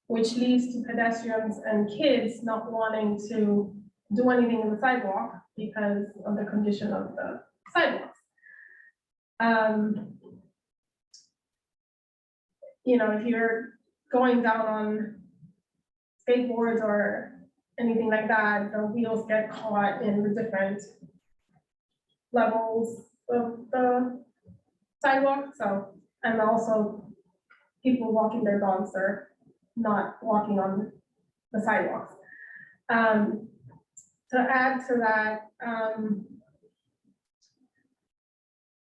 which leads to pedestrians and kids not wanting to do anything in the sidewalk because of the condition of the sidewalks. If you're going down on skateboards or anything like that, the wheels get caught in the different levels of the sidewalk. So, and also people walking their dogs are not walking on the sidewalks. To add to that,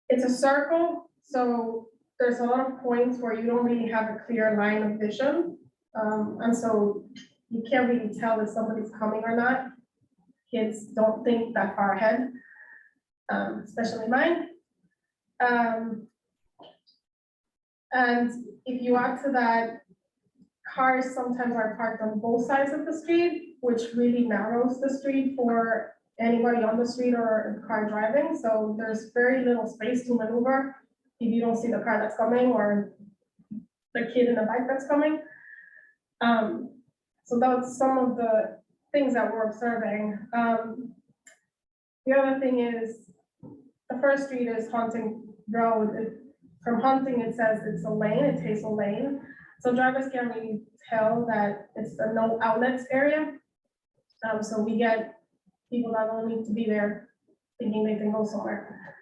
it's a circle, so there's a lot of points where you don't really have a clear line of vision. And so you can't really tell if somebody's coming or not. Kids don't think that far ahead. especially mine. And if you add to that, cars sometimes are parked on both sides of the street, which really narrows the street for anybody on the street or a car driving. So there's very little space to maneuver if you don't see the car that's coming or the kid in the bike that's coming. So that's some of the things that we're observing. The other thing is, the first street is Hunting Road. From Hunting, it says it's a lane, it's Hazel Lane. So drivers can't really tell that it's a no outlets area. So we get people that don't need to be there thinking they can go somewhere.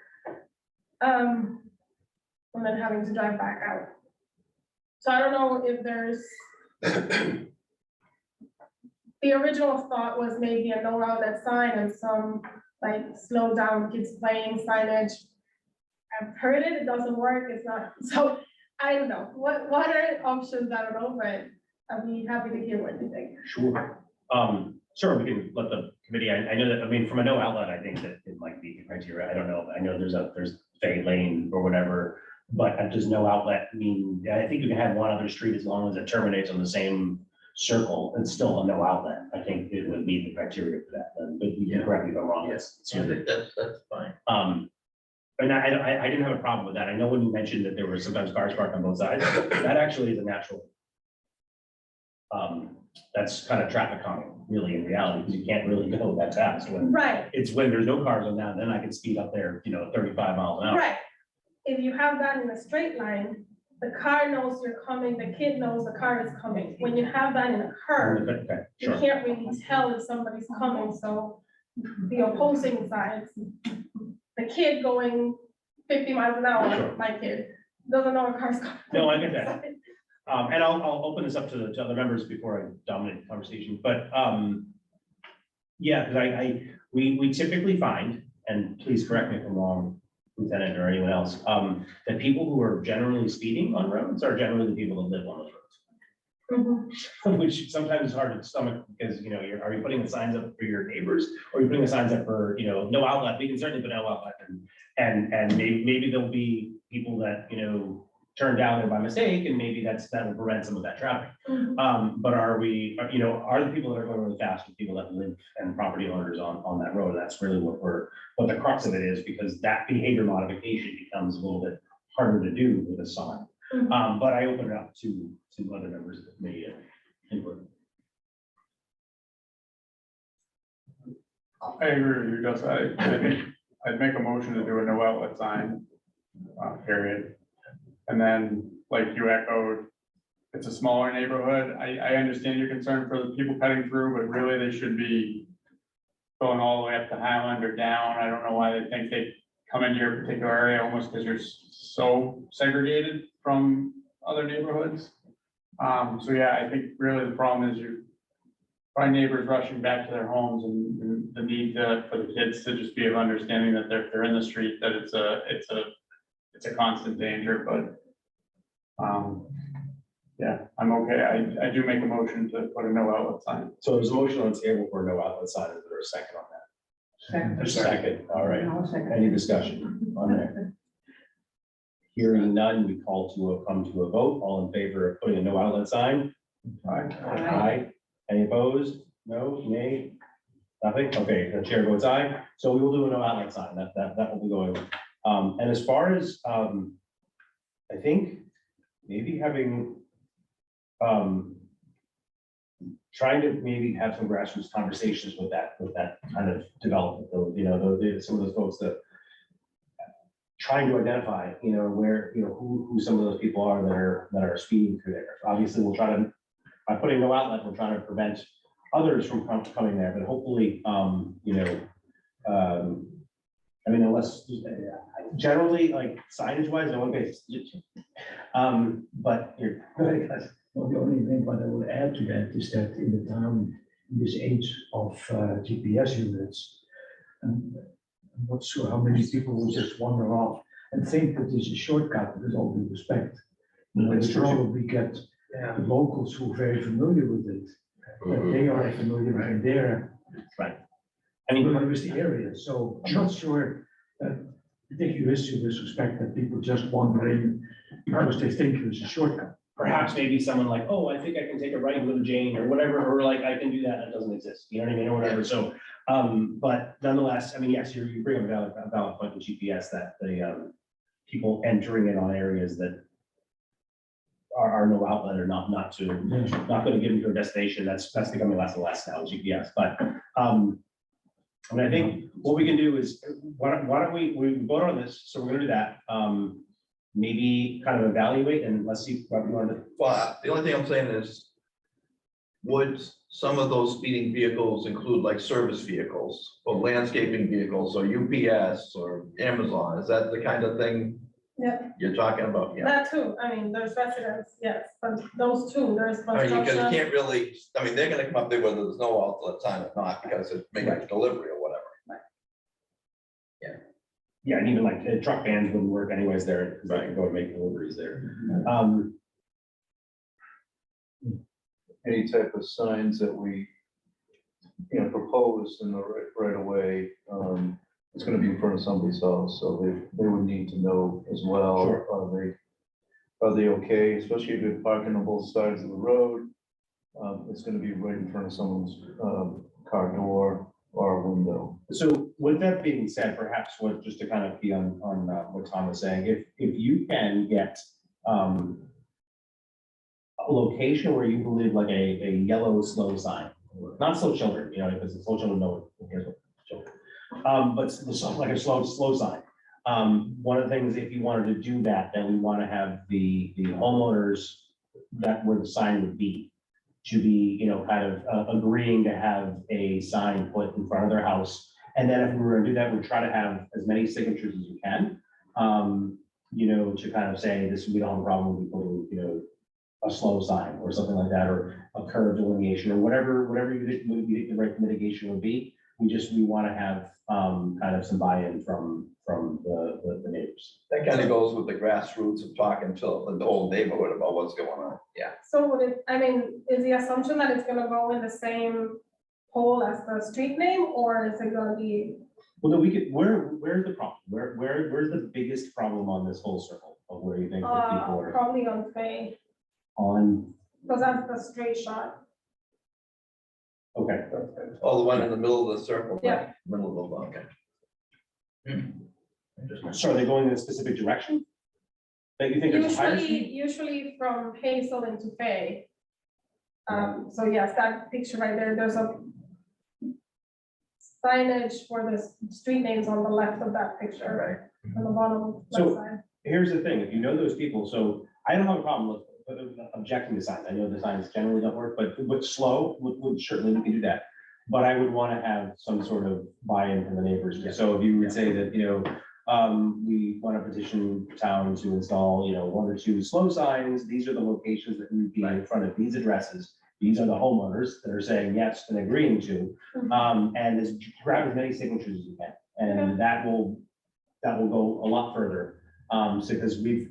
And then having to drive back out. So I don't know if there's, the original thought was maybe a no outlet sign and some like slow down kids playing signage. I've heard it, it doesn't work, it's not, so I don't know, what are options, I don't know, but I'd be happy to hear what you think. Sure. Sure, we can let the committee, I know that, I mean, from a no outlet, I think that it might be the criteria, I don't know, I know there's Fay Lane or whatever, but does no outlet mean, I think you can have one other street as long as it terminates on the same circle, it's still a no outlet, I think it would meet the criteria for that, but you can correct me if I'm wrong. Yes, I think that's fine. And I didn't have a problem with that. I know when you mentioned that there were sometimes cars parked on both sides, that actually is a natural. That's kind of traffic calming, really, in reality, because you can't really go that fast when Right, it's when there's no cars on that, then I can speed up there, 35 miles an hour. right. If you have that in a straight line, the car knows you're coming, the kid knows the car is coming. When you have that in a curve, Okay, you sure. can't really tell if somebody's coming, so the opposing sides, the kid going 50 miles an hour, Sure. my kid, doesn't know a car's coming. No, I get that. And I'll open this up to other members before I dominate the conversation, but, yeah, because we typically find, and please correct me if I'm wrong, Lieutenant or anyone else, that people who are generally speeding on roads are generally the people that live on those roads. Mhm. Which sometimes is hard to stomach because, are you putting the signs up for your neighbors? Or are you putting the signs up for, no outlet? We can certainly put no outlet and maybe there'll be people that, turn down there by mistake and maybe that will prevent some of that traffic. Mhm. But are the people that are going really fast, the people that live and property owners on that road? That's really what the crux of it is, because that behavior modification becomes a little bit harder to do with a sign. But I open it up to other members of the committee input. I agree with you, Gus. I think I'd make a motion to do a no outlet sign, period. And then, like you echoed, it's a smaller neighborhood. I understand your concern for the people cutting through, but really they should be going all the way up to Highland or down. I don't know why they think they come into your particular area almost because you're so segregated from other neighborhoods. So yeah, I think really the problem is you find neighbors rushing back to their homes and the need for the kids to just be of understanding that they're in the street, that it's a constant danger, but yeah, I'm okay. I do make a motion to put a no outlet sign. So there's a motion on the table for no outlet sign. Is there a second on that? Second. Second, all right. No, second. Any discussion on that? Hearing none, we come to a vote. All in favor of putting a no outlet sign? Aye. Any opposed? No, nay? Nothing? Okay, the chair votes aye. So we will do a no outlet sign. That will be going. And as far as, I think maybe having, trying to maybe have some grassroots conversations with that kind of development, some of those folks that trying to identify, where, who some of those people are that are speeding through there. Obviously, we'll try to, by putting no outlet, we're trying to prevent others from coming there, but hopefully, I mean, unless, generally, like signage wise, no one pays. But here, go ahead, guys. Well, the only thing what I will add to that is that in the town, in this age of GPS units, I'm not sure how many people will just wander off and think that this is a shortcut, with all due respect. That's You true. probably get the locals who are very familiar with it, that they are familiar in their Right. I mean, familiar with the area, so I'm not sure I think you risk to suspect that people just wandering because they think it's a shortcut. Perhaps maybe someone like, oh, I think I can take a right and go to Jane or whatever, or like, I can do that, that doesn't exist, you know what I mean, or whatever, so. But nonetheless, I mean, yes, you bring up a valid point with GPS that the, people entering it on areas that are no outlet or not gonna get into a destination, that's becoming less and less now, GPS, but, I mean, I think what we can do is, why don't we vote on this, so we're gonna do that, maybe kind of evaluate and let's see what we want to. Well, the only thing I'm saying is, would some of those speeding vehicles include like service vehicles or landscaping vehicles or UPS or Amazon? Is that the kind of thing Yeah, you're talking about? Yeah. that too, I mean, there's residents, yes, but those two, there's I mean, because you construction. can't really, I mean, they're gonna come up there whether there's no outlet sign or not, because it's making a delivery or whatever. Yeah, and even like truck vans wouldn't work anyways there, because they can go and make deliveries there. Any type of signs that we, propose in the right away, it's gonna be in front of somebody's house, so they would need to know as well. Sure. Are they okay, especially if they're parking on both sides of the road? It's gonna be right in front of someone's, car door or window. So with that being said, perhaps just to kind of be on what Tom was saying, if you can get a location where you believe like a yellow slow sign, not slow children, because the slow children know who cares what children. But like a slow sign. One of the things, if you wanted to do that, then we want to have the homeowners that where the sign would be, to be, kind of agreeing to have a sign put in front of their house. And then if we were to do that, we'd try to have as many signatures as you can, to kind of say this, we don't have a problem with putting, a slow sign or something like that, or a curve delineation or whatever you think the right mitigation would be. We want to have kind of some buy-in from the neighbors. That kind of goes with the grassroots of talking to the whole neighborhood about what's going on. Yeah. So would it, I mean, is the assumption that it's gonna go in the same hole as the street name, or is it gonna be? Well, no, where's the problem? Where's the biggest problem on this whole circle of where you think that people are Probably on Fay, on? because that's the straight shot. Okay, Oh, the one in the middle of the circle. right? Yeah. Middle of the, okay. so are they going in a specific direction? That you think is higher speed? Usually from Hazel into Fay. So yes, that picture right there, there's a signage for the street names on the left of that picture, on the bottom So- left side. Here's the thing, if you know those people, so I don't have a problem with objecting to signs. I know the signs generally don't work, but with slow, would certainly we can do that. But I would want to have some sort of buy-in from the neighbors. So if you would say that, we want to petition the town to install, 1 or 2 slow signs. These are the locations that would be in front of these addresses. These are the homeowners that are saying yes and agreeing to. And grab as many signatures as you can. And that will go a lot further. So because we've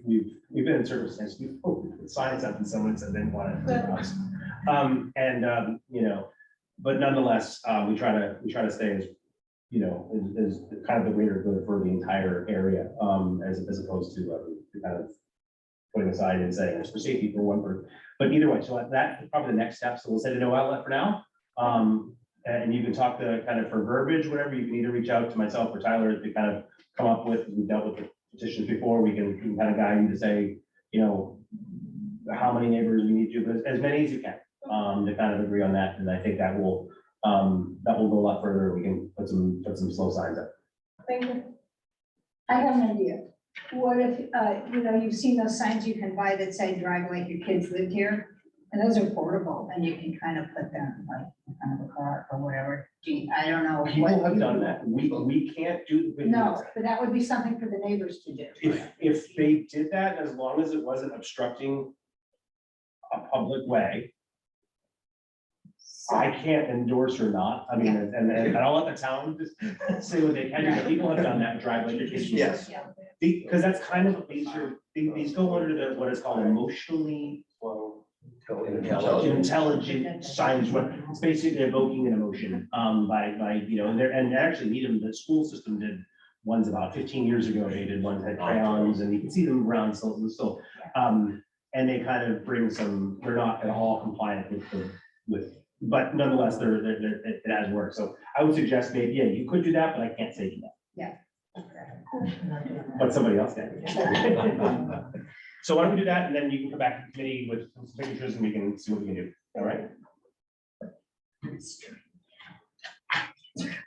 been in circumstances, we put signs up and someone said they didn't want it to us. But nonetheless, we try to stay as, as kind of the greater good for the entire area, as opposed to kind of putting aside and saying it's for safety for one person. But either way, so that's probably the next step. So we'll say no outlet for now. And you can talk to kind of for verbiage, whatever, you can either reach out to myself or Tyler to kind of come up with, we've dealt with the petitions before, we can kind of guide you to say, how many neighbors we need to, but as many as you can, to kind of agree on that. And I think that will go a lot further. We can put some slow signs up. Thank you. I have an idea. What if, you've seen those signs you can buy that say drive like your kids lived here? And those are portable and you can kind of put them like in front of a car or whatever. Gee, I don't know. People what have you- done that. We can't do. No, but that would be something for the neighbors to do. If they did that, as long as it wasn't obstructing a public way, I can't endorse or not. I mean, and I'll let the town just say what they can do, but people have done that, drive like your kids. Yes. Because that's kind of, these go under the, what is called emotionally intelligent signs. It's basically evoking an emotion, by, and they actually need them, the school system did ones about 15 years ago, they did ones that had crayons, and you can see them around, and they kind of bring some, they're not at all compliant but nonetheless, it has worked, so I would suggest maybe, yeah, you could do that, but I can't say do that. But somebody else can. So why don't we do that, and then you can come back to the committee with some signatures, and we can see what we can do, all right?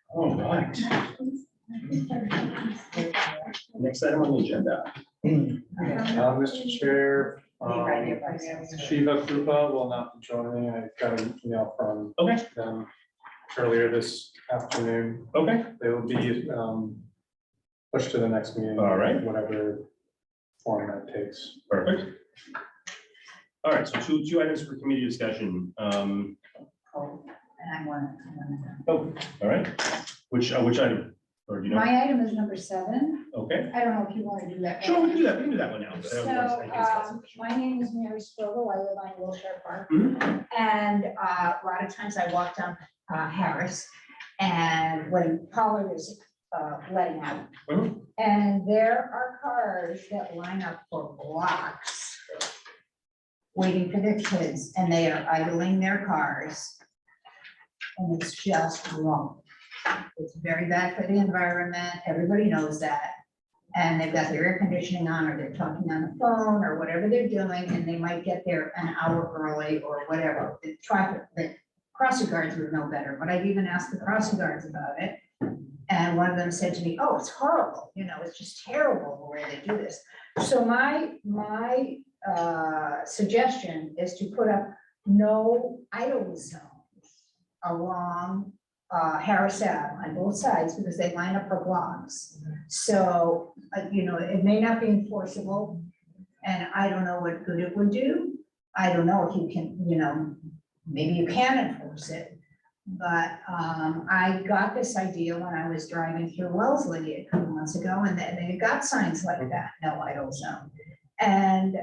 All right. Next item on the agenda. Mr. Chair, Shiva Krupa will not be joining. I got an email from Okay, them earlier this afternoon. okay, They will be pushed to the next meeting. All right. Whatever form that takes. perfect. All right, so two items for committee discussion. And I want. Oh, all right, which item? Or do you know? My item is number 7. Okay, I don't know if you want to do that. sure, we can do that, we can do that one now. So, my name is Mary Strobel, I live on Wilshire Park. Mhm. And a lot of times I walk down Harris, and when Pollard is letting out. Mhm. And there are cars that line up for blocks waiting for their kids, and they are idling their cars. And it's just wrong. It's very bad for the environment, everybody knows that. And they've got their air conditioning on, or they're talking on the phone, or whatever they're doing, and they might get there an hour early or whatever. The traffic, the crossing guards would know better, but I've even asked the crossing guards about it. And one of them said to me, oh, it's horrible, it's just terrible the way they do this. So my suggestion is to put up no idle zones along Harris Ave on both sides, because they line up for blocks. So, it may not be enforceable, and I don't know what good it would do. I don't know if you can, maybe you can enforce it. But I got this idea when I was driving through Wellesley a couple months ago, and they got signs like that, no idle zone. And,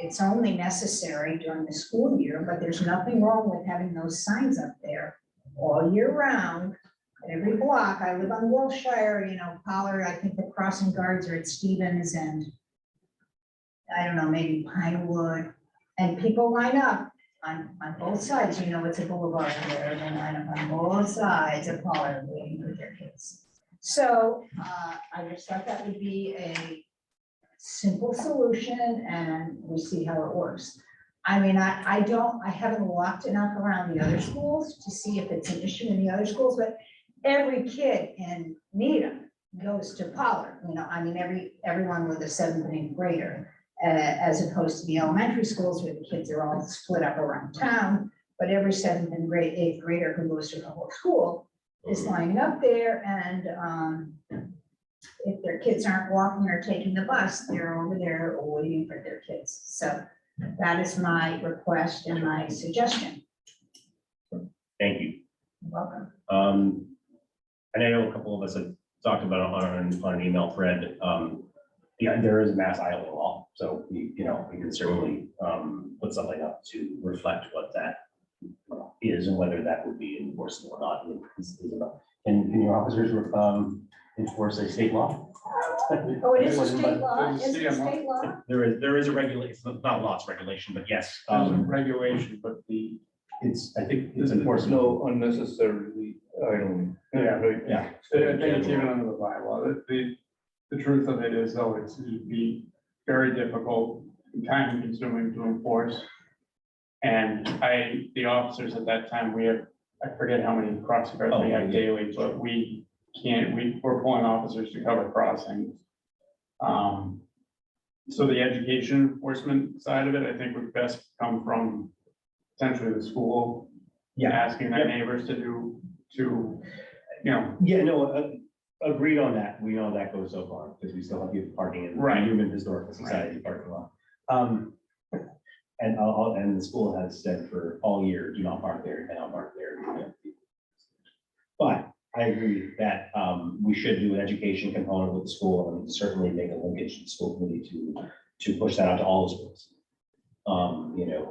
it's only necessary during the school year, but there's nothing wrong with having those signs up there all year round, every block. I live on Wilshire, Pollard, I think the crossing guards are at Stevens and I don't know, maybe Pinewood, and people line up on both sides, it's a boulevard there, and they line up on both sides of Pollard waiting for their kids. So, I just thought that would be a simple solution, and we see how it works. I mean, I haven't walked enough around the other schools to see if it's an issue in the other schools, but every kid in Needham goes to Pollard, everyone with a 7th and 8th grader, as opposed to the elementary schools where the kids are all split up around town, but every 7th and 8th grader who goes to the whole school is lining up there, and if their kids aren't walking or taking the bus, they're over there waiting for their kids. So that is my request and my suggestion. Thank you. You're welcome. And I know a couple of us have talked about it on an email thread. Yeah, there is a mass idling law, so we can certainly put something up to reflect what that is and whether that would be enforceable or not. Can your officers enforce a state law? Oh, it is a state law, is it a state law? There is a regulation, not law, it's regulation, but yes. There's a regulation, but I think it's There's enforceable. no unnecessarily idling. yeah, Yeah. I think it's even under the bylaw. The truth of it is, though, it'd be very difficult and time consuming to enforce. And the officers at that time, I forget how many crossing guards we have daily, but we're pulling officers to cover crossings. So the education enforcement side of it, I think would best come from essentially the school. Yeah. Asking their neighbors to, Yeah, no, agreed on that. We know that goes so far because we still have youth parking in Right. Human Historical Society parking lot. And the school has said for all year, do not park there, cannot park there. But I agree that we should do an education component with the school and certainly make a linkage to the school committee to push that out to all the schools.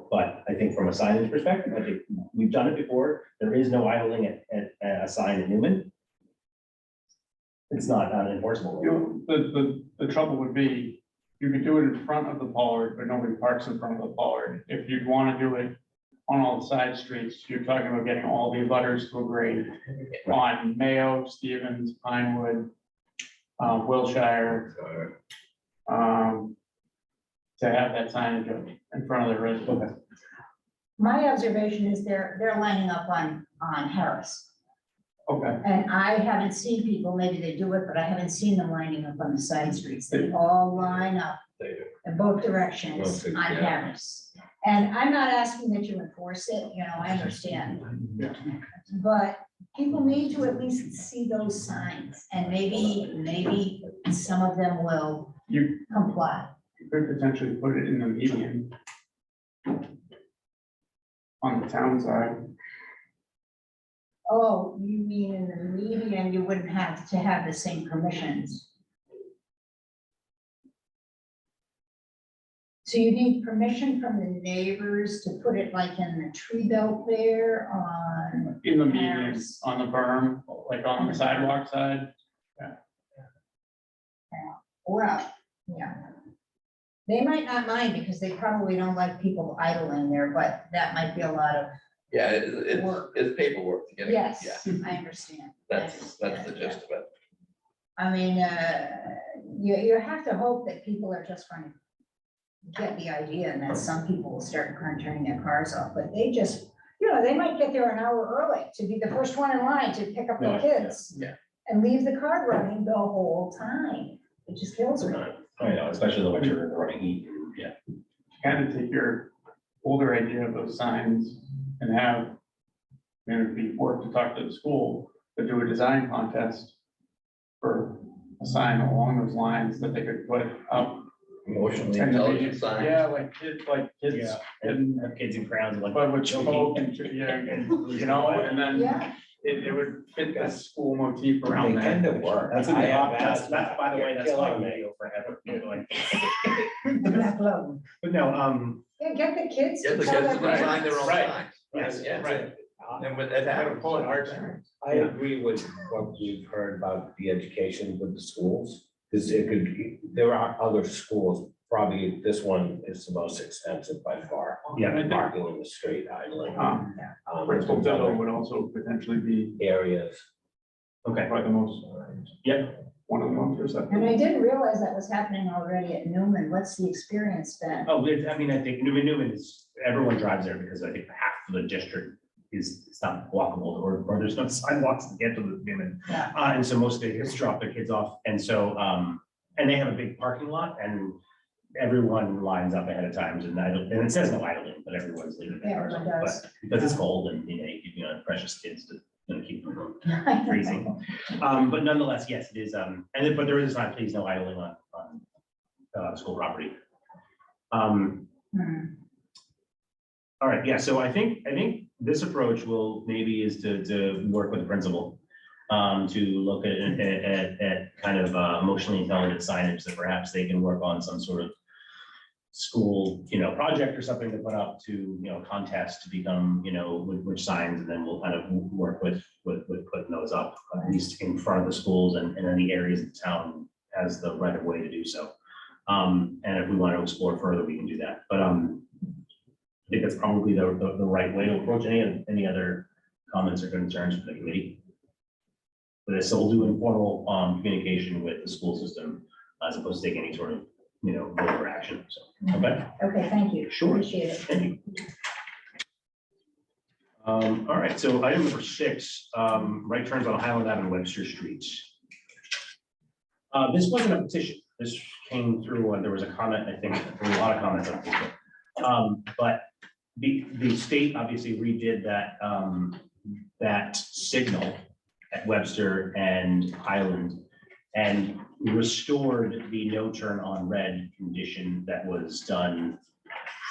But I think from a signage perspective, I think we've done it before. There is no idling at a sign at Newman. it's not unenforceable. The trouble would be, you could do it in front of the bollard, but nobody parks in front of the bollard. If you'd want to do it on all the side streets, you're talking about getting all the abutters to agree on Mayo, Stevens, Pinewood, Wilshire. To have that signage up in front of the residents. My observation is they're lining up on Harris. Okay, And I haven't seen people, maybe they do it, but I haven't seen them lining up on the side streets. They all line up They do. in both directions on Yeah. Harris. And I'm not asking that you enforce it, you know, I understand. But people need to at least see those signs and maybe some of them will you comply. could potentially put it in the median on the town side. Oh, you mean in the median, you wouldn't have to have the same permissions? So you need permission from the neighbors to put it like in the tree belt there on, In the median, Harris. on the berm, like on the sidewalk side. well, yeah. They might not mind because they probably don't like people idling there, but that might be a lot of, Yeah, it's paperwork to get it. yes, Yeah, I understand. that's the gist of it. I mean, you have to hope that people are just going to get the idea and that some people will start turning their cars off, but they just, you know, they might get there an hour early to be the first one in line to pick up their kids. Yeah. And leave the car running the whole time. It just kills me. I know, especially the winter, and the running heat, yeah. Kind of take your older idea of those signs and have, it'd be work to talk to the school, but do a design contest for a sign along those lines that they could put up. Emotionally And the intelligent videos- sign. Yeah, like kids, Yeah. and, Have kids in crowds and like. but with smoke and, yeah, and, you know, and then Yeah, it would fit the school motif around They that. kind of work. That's in I the, have that's, asked that's, by the way, that's killing on me. video forever. Like- the black love. But no, Yeah, get the kids Get to the tell kids their to design their own Right. signs. yes, Yeah. right. And with that, have a pull it hard. I agree with what we've heard about the education with the schools. Because it could, there are other schools, probably this one is the most expensive by far. Yeah. Parking in the street, idling. Principal there's Dillo other would also potentially be areas. Okay, probably the most, one of the most receptive. And I didn't realize that was happening already at Newman. What's the experience been? oh, I mean, I think Newman is, everyone drives there because I think half of the district is, it's not walkable or there's no sidewalks to get to the Newman. Yeah. And so most of the kids drop their kids off, and so, and they have a big parking lot, and everyone lines up ahead of times, and it says no idling, but everyone's leaving their Yeah, cars off, everyone does. but because it's cold and, you know, you know, precious kids to, you know, keep them from freezing. But nonetheless, yes, it is, but there is a sign, please no idling on school property. Hmm. All right, yeah, so I think this approach will maybe is to work with the principal. To look at kind of emotionally intelligent signage that perhaps they can work on some sort of school, you know, project or something to put up to, you know, contest to become, you know, which signs, and then we'll kind of work with putting those up, at least in front of the schools and in the areas of town has the right of way to do so. And if we want to explore further, we can do that, but I think that's probably the right way to approach any other comments or concerns from the committee. But so we'll do informal communication with the school system as opposed to taking any sort of, you know, over action, so, okay, Okay, thank you. Sure. Appreciate it. thank you. All right, so item number 6, right turns on Highland Avenue, Webster Street. This wasn't a petition, this came through, there was a comment, I think, there were a lot of comments on Facebook. But the state obviously redid that signal at Webster and Highland and restored the no turn on red condition that was done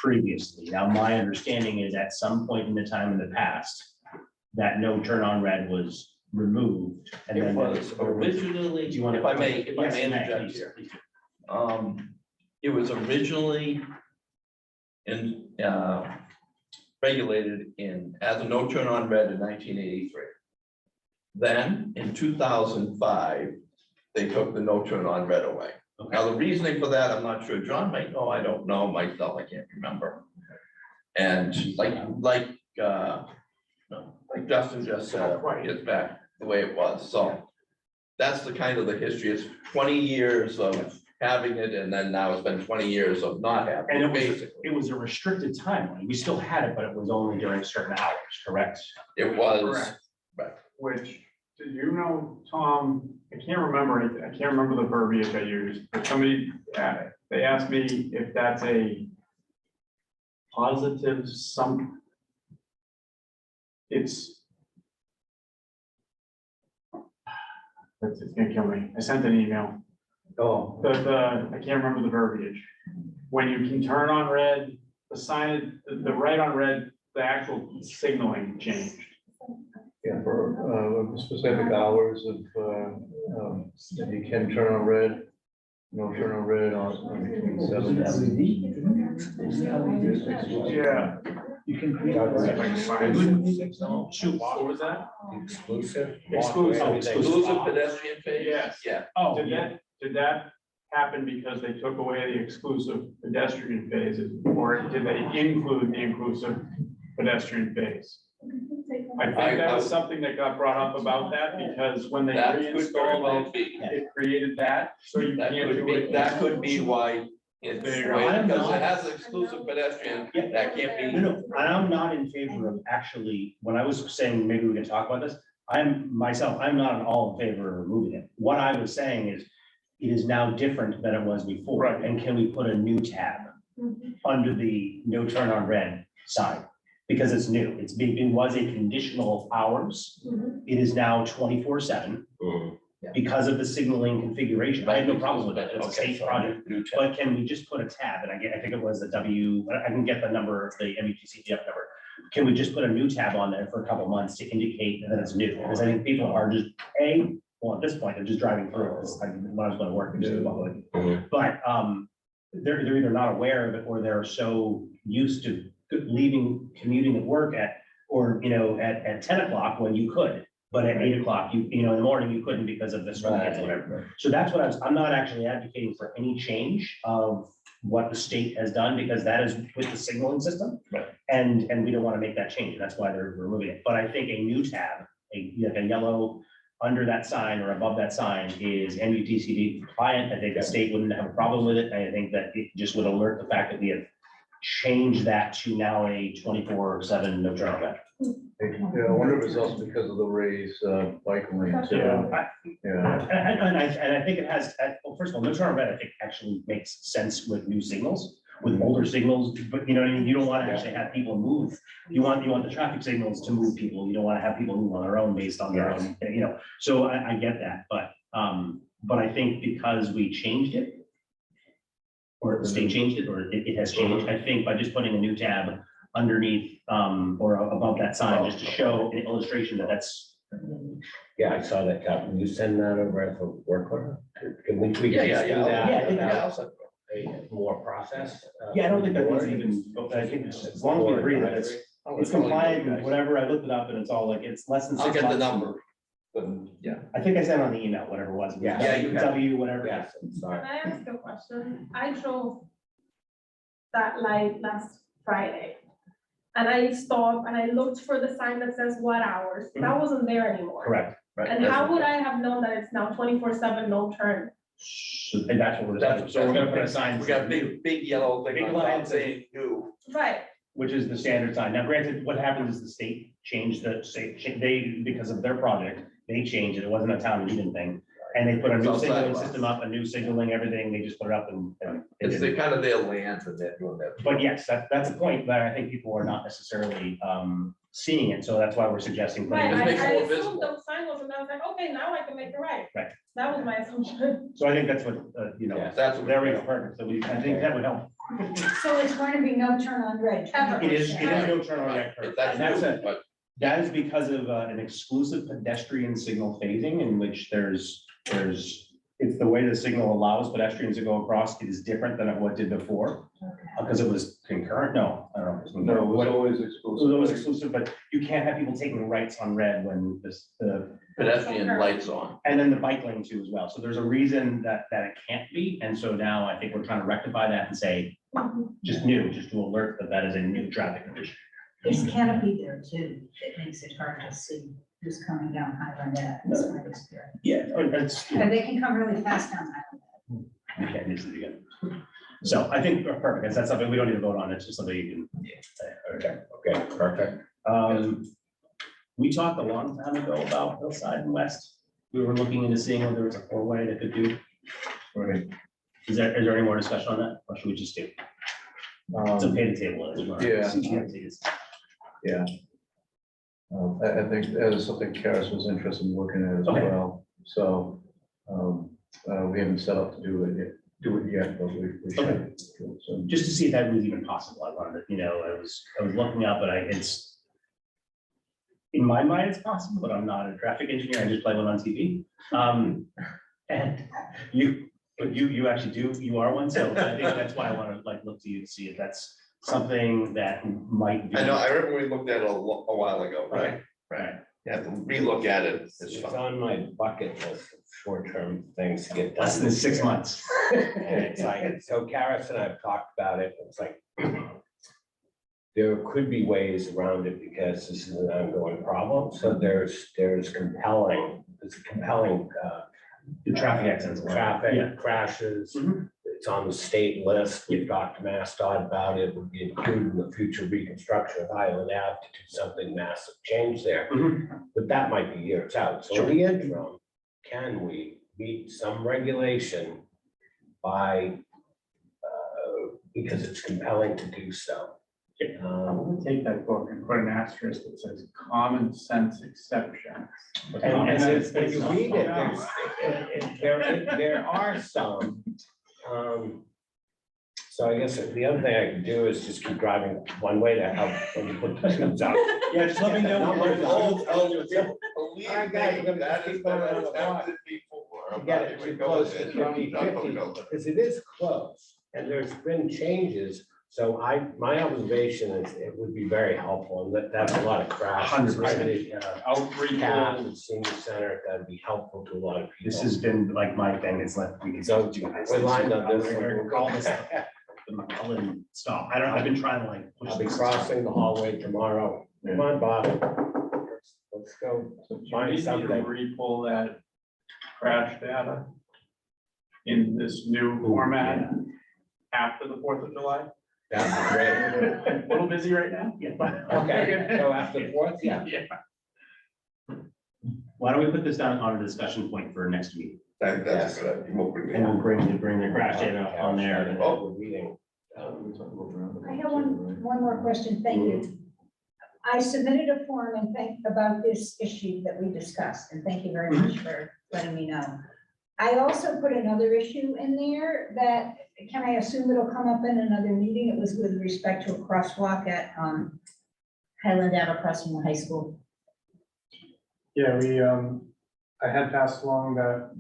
previously. Now, my understanding is at some point in the time in the past, that no turn on red was removed. And It then was originally, Do you want to? if I may Yes, interject please, here. please do. It was originally regulated as a no turn on red in 1983. Then in 2005, they took the no turn on red away. Now, the reasoning for that, I'm not sure. John might know, I don't know myself, I can't remember. And like Justin just said, it's back the way it was, so. That's the kind of the history, it's 20 years of having it, and then now it's been 20 years of not having And it, it was, basically. it was a restricted timeline. We still had it, but it was only during certain hours, correct? It was, Correct. right. Which, do you know, Tom, I can't remember the verbiage I used, but somebody, they asked me if that's a positive it's gonna kill me. I sent an email. Oh, I can't remember the verbiage. When you can turn on red, the sign, the red on red, the actual signaling changed. Yeah, for specific hours of, you can turn on red, no turn on red on between 7 and. Yeah. You can create. Shoot, what was that? exclusive? Exclusive. Exclusive pedestrian phase? Yes. Yeah, Oh, Did that happen because they took away the exclusive pedestrian phases, or did they include the inclusive pedestrian phase? I think that was something that got brought up about that, because when they that could very reinstalled well it, be, it created that, so you that can't could do be, it. that could be why it's, There you go. because it has an exclusive pedestrian, that can't be. No, I'm not in favor of actually, when I was saying maybe we can talk about this, I'm not at all in favor of removing it. What I was saying is, it is now different than it was before. Right. And can we put a new tab under the no turn on red sign? Because it's new. It was a conditional hours. It is now 24/7 because of the signaling configuration. I have no problem with it. It's a state project. But can we just put a tab? And I think it was the I can get the number, the MUTCDF number. Can we just put a new tab on there for a couple of months to indicate that it's new? Because I think people are just, well, at this point, they're just driving through. When I was going to work, but they're either not aware of it, or they're so used to commuting at work at 10 o'clock when you could. But at 8 o'clock, in the morning, you couldn't because of the school kids or whatever. So that's what I'm not actually advocating for any change of what the state has done, because that is with the signaling system. Right. And we don't want to make that change. That's why they're removing it. But I think a new tab, a yellow under that sign or above that sign is MUTCD compliant. I think the state wouldn't have a problem with it. And I think that it just would alert the fact that we have changed that to now a 24/7 no turn on red. Yeah, I wonder if it's also because of the raised bike lane too. Yeah. Yeah, And I think it has, well, first of all, no turn on red, I think actually makes sense with new signals, with older signals, but you know what I mean? You don't want to actually have people move. You want the traffic signals to move people. You don't want to have people move on their own based on their own, so I get that, but I think because we changed it, or the state changed it, or it has changed, I think by just putting a new tab underneath, or above that sign, just to show an illustration that that's. Yeah, I saw that. Can you send that over as a work order? Can we just do Yeah, I think that? that's- A more process? Yeah, I don't think that needs even, I think it's, as long as we agree that it's compliant with whatever, I looked it up and it's all like, it's less than 6 I'll months. get the number. But, yeah, I think I sent on the email, whatever it was. Yeah. Yeah, you have. W, whatever. Yes, sorry. Can I ask a question? I drove that light last Friday. And I stopped and I looked for the sign that says what hours. That wasn't there anymore. Correct. right. And how would I have known that it's now 24/7 no turn? And that's what we're, so we're gonna put a sign. We got big yellow thing Big on line top saying new. Right, Which is the standard sign. Now granted, what happens is the state changed because of their project, they changed it. It wasn't a town of Eden thing. And they put a It's new outside signaling of us. system up, a new signaling, everything. They just put it up and. it It's did. the kind of their land and they're doing that. But yes, that's a point that I think people are not necessarily seeing it. So that's why we're suggesting. putting right. it- makes it I more assumed visible. those sign was, and I was like, okay, now I can make it right. Right. That was my assumption. So I think that's what, That's what. there we go, perfect. So I think that would help. So it's going to be no turn on red. Ever. It is no turn on red curve. That's And that's new, a, but that is because of an exclusive pedestrian signal phasing in which it's the way the signal allows pedestrians to go across is different than what did before. Because it was concurrent, no, I don't know. no, it was always It exclusive. was exclusive, but you can't have people taking rights on red when the pedestrian lights on. And then the bike lane too as well. So there's a reason that it can't be. And so now I think we're trying to rectify that and say, just to alert that that is a new traffic condition. There's canopy there too. It makes it hard to see who's coming down Highland Ave. That's my experience. Yeah, it's, And they can come really fast down Highland Ave. okay, this is again. So I think perfect. That's something we don't need to vote on. It's just something you can. Okay, perfect. We talked a long time ago about Hillside and West. We were looking into seeing whether there was a four-way that could do. Right. Is there any more discussion on that? Or should we just do? It's a pay the table. Yeah. I think that is something Karis was interested in looking at as Okay. well. So, we haven't set up to do it yet, but we should. So, Just to see if that was even possible. I wanted to, I was looking up, but it's. In my mind, it's possible, but I'm not a traffic engineer. I just play one on TV. And you actually do, you are one, so I think that's why I want to look to you to see if that's something that might be. I know, I remember we looked at it a while ago, right? Right. You have to relook at it. It's It's fun. on my bucket list of short-term things to get done. Less than 6 months. And it's like, so Karis and I've talked about it, it's like, there could be ways around it because this is an ongoing problem, so there's a compelling, The traffic accidents. Yeah. traffic crashes. Mhm. It's on the state list, we've talked to MassDOT about it, would be included in the future reconstruction of Highland Ave to do something massive change there. Mhm. But that might be years out. So in the interim, can we meet some regulation by, because it's compelling to do so? I'm gonna take that book and put an asterisk that says common sense exception. And if you read it, there are some. So I guess the other thing I could do is just keep driving one way to help when you put the tubes out. Yeah, just let me know. Numbers on- Believe All right, guys, me, we're gonna that keep is going that on has the block. happened before. I'm Get not it even too going close there. to Not 2050, gonna go because it is close, and there's been changes. So my observation is it would be very helpful, and that's a lot of crashes. 100%. Outreach. CAP and senior center, that'd be helpful to a lot of people. This has been like my thing. It's like we can. So do this. we're lined on this. We're call this stuff. I'll let him stop. I've been trying to push. I'll be this. crossing the hallway tomorrow. Come on, Bob. Let's go. So do you Find need me to something. re-pull that crash data in this new format after the 4th of July? That'd be great. A little busy right now? Yeah. Okay, so after the 4th, yeah. Why don't we put this down on a discussion point for next week? That's a good idea. We'll bring it And up. we'll bring the crash data on there. Oh. We're reading. I have one more question. Thank you. I submitted a form and about this issue that we discussed, and thank you very much for letting me know. I also put another issue in there that, can I assume it'll come up in another meeting? It was with respect to a crosswalk at Highland Ave across from the high school. Yeah, I had passed along that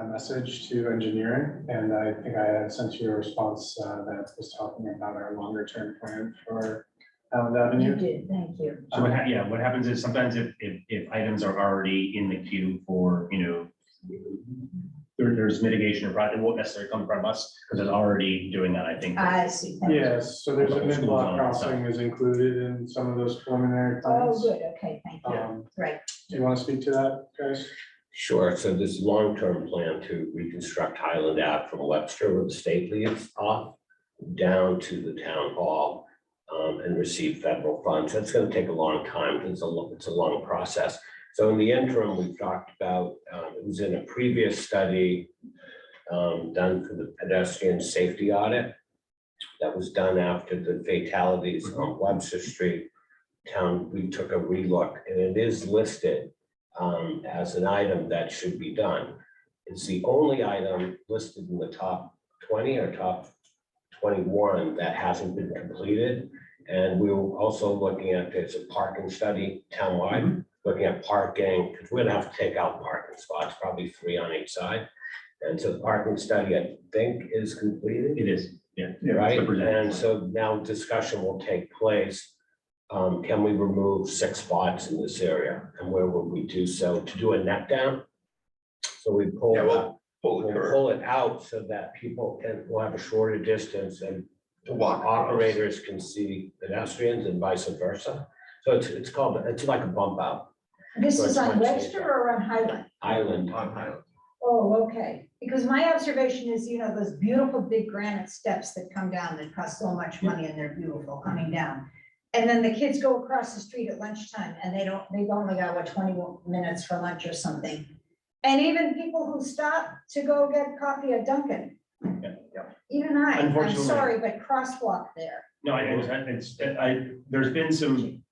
message to engineering, and I think I had sent you a response that was talking about our longer term plan for Highland You Avenue. did, thank you. So what happens is sometimes if items are already in the queue for, there's mitigation or project, it won't necessarily come from us because it's already doing that, I think. I see. Thank you. Yes, so there's a Schools mid-block on that side. crossing is included in some of those preliminary Oh, plans. good, okay, thank you. Right. Do you want to speak to that, guys? Sure, so this long-term plan to reconstruct Highland Ave from Webster where the state leaves off down to the town hall and receive federal funds. That's gonna take a long time. It's a long process. So in the interim, we've talked about, it was in a previous study done for the pedestrian safety audit that was done after the fatalities on Webster Street. We took a relook, and it is listed as an item that should be done. It's the only item listed in the top 20 or top 21 that hasn't been completed. And we were also looking at, there's a parking study townwide, looking at parking, because we're gonna have to take out parking spots, probably 3 on each side. And so the parking study, I think, is completed. It is, yeah. Right, It's represented. and so now discussion will take place can we remove 6 spots in this area? And where would we do so? To do a neck down? So we pull Yeah, it we'll up, pull the we'll curve pull it out so that people will have a shorter distance and to walk. across. operators can see pedestrians and vice versa. So it's like a bump out This So is it's on much Webster safer. or on Highland? island. On Highland. Oh, okay, because my observation is, you know, those beautiful big granite steps that come down that cost so much money and they're beautiful coming down. And then the kids go across the street at lunchtime and they've only got, what, 20 minutes for lunch or something. And even people who stop to go get coffee at Dunkin'. Even I'm Unfortunately. sorry, but crosswalk there. No, there's been some.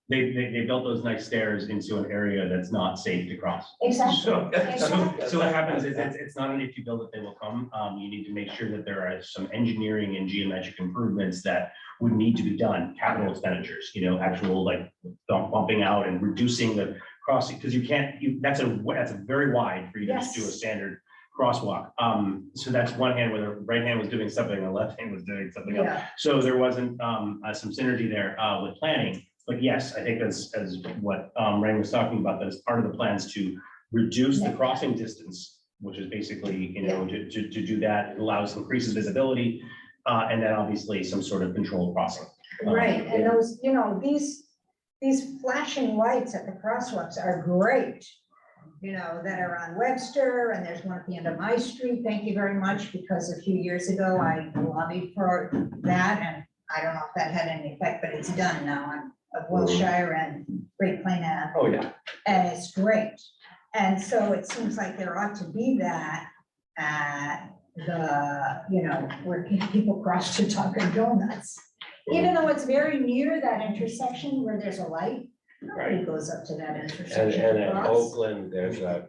They built those nice stairs into an area that's not safe to cross. Exactly. So what happens is it's not only if you build it, they will come. You need to make sure that there are some engineering and geometric improvements that would need to be done, capital expenditures, you know, actual like bumping out and reducing the crossing, because you can't, that's a very wide for you to just do a Yes. standard crosswalk. So that's one hand where the right hand was doing something, and the left hand was doing something else. Yeah, So there wasn't some synergy there with planning. But yes, I think as what Rain was talking about, that as part of the plans to reduce the crossing distance, which is basically, you know, to do that, it allows, increases visibility, and then obviously some sort of controlled crossing. right, and those, you know, these flashing lights at the crosswalks are great. You know, that are on Webster, and there's one at the end of my street, thank you very much, because a few years ago, I lobbied for that, and I don't know if that had any effect, but it's done now on of Wilshire and Great Plain Ave, Oh, yeah. and it's great. And so it seems like there ought to be that at the, you know, where people cross to Dunkin' Donuts. Even though it's very near that intersection where there's a light, nobody goes up to that And intersection. at to cross. Oakland, there's a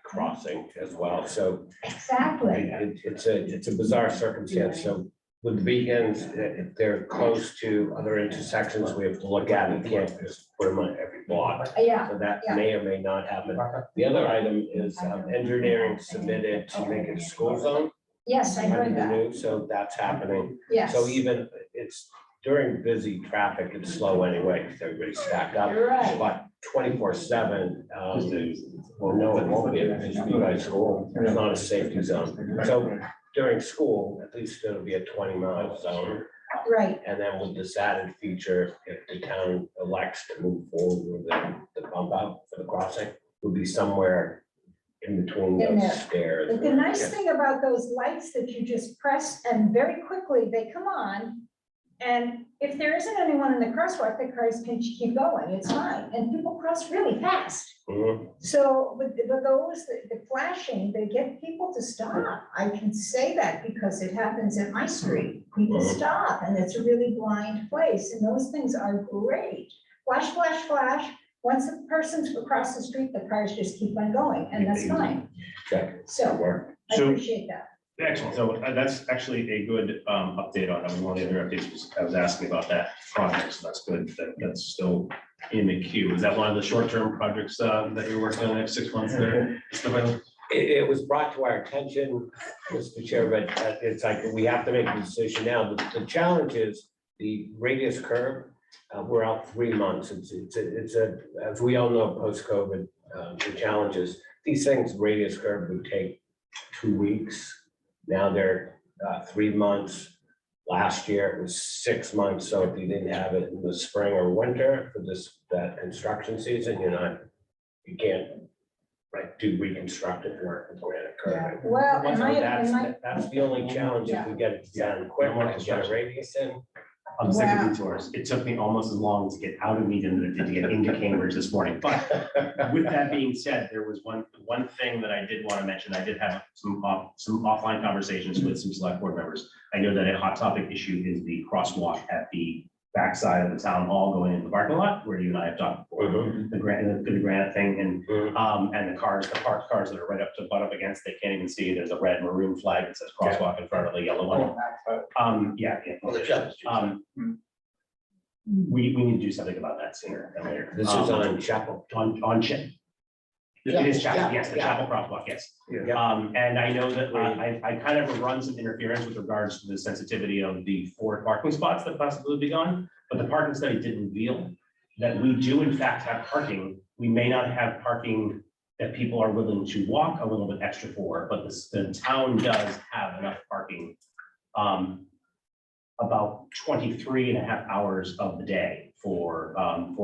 crossing as well. So Exactly, it's a bizarre circumstance. So with beacons, if they're close to other intersections, we have to look at it. We can't just put them on every block. yeah, So that may or may not happen. The other item is engineering submitted to make it a school zone. yes, I heard that, So that's happening. yes. So even it's during busy traffic, it's slow anyway, because everybody's stacked up. Right. But 24/7, well, no, it won't be, it's be by school. It's not a safety zone. So during school, at least it'll be a 20-mile zone. Right, And then with this added feature, if the town elects to move forward with the bump out for the crossing, would be somewhere in between In there. those stairs. but the nice thing about those lights that you just press and very quickly they come on. And if there isn't anyone in the crosswalk, the cars can keep going, it's fine, and people cross really fast. Mhm. So, but those, the flashing, they get people to stop. I can say that because it happens at my street. People Mhm. stop, and it's a really blind place, and those things are great. Flash, flash, flash. Once the person's across the street, the cars just keep on going, and that's fine. Check, So work. I So- appreciate that. Excellent. So that's actually a good update on, one of the other updates was, I was asking about that project, so that's good, that's still in the queue. Is that one of the short-term projects that you're working on the next 6 months there? It was brought to our attention, Mr. Chair, but it's like, we have to make a decision now. The challenge is the radius curve. We're out 3 months. It's as we all know, post-COVID, the challenges, these things, radius curve would take 2 weeks. Now they're 3 months. Last year it was 6 months. So if you didn't have it in the spring or winter for that construction season, you can't do reconstructive work with granite curve. Well, What's and That's the only challenge if we get it done quick and get a radius in. I'm sick Wow. of detours. It took me almost as long to get out of Meaden than it did to get into Cambridge this morning. But with that being said, there was one thing that I did want to mention. I did have some offline conversations with some select board members. I know that a hot topic issue is the crosswalk at the backside of the town hall going into the parking lot, where you and I have talked before, the granite thing, and the parked cars that are right up to butt up against, they can't even see. There's a red maroon flag that says crosswalk in front of the yellow one. Yeah. We need to do something about that sooner than later. This is on Chapel. On Chip. It is chapel, Yeah, yes, the yeah. chapel crosswalk, yes. Yeah. And I know that I kind of run some interference with regards to the sensitivity of the 4 parking spots that possibly be gone. But the parking study did reveal that we do in fact have parking. We may not have parking that people are willing to walk a little bit extra for, but the town does have enough parking. About 23.5 hours of the day for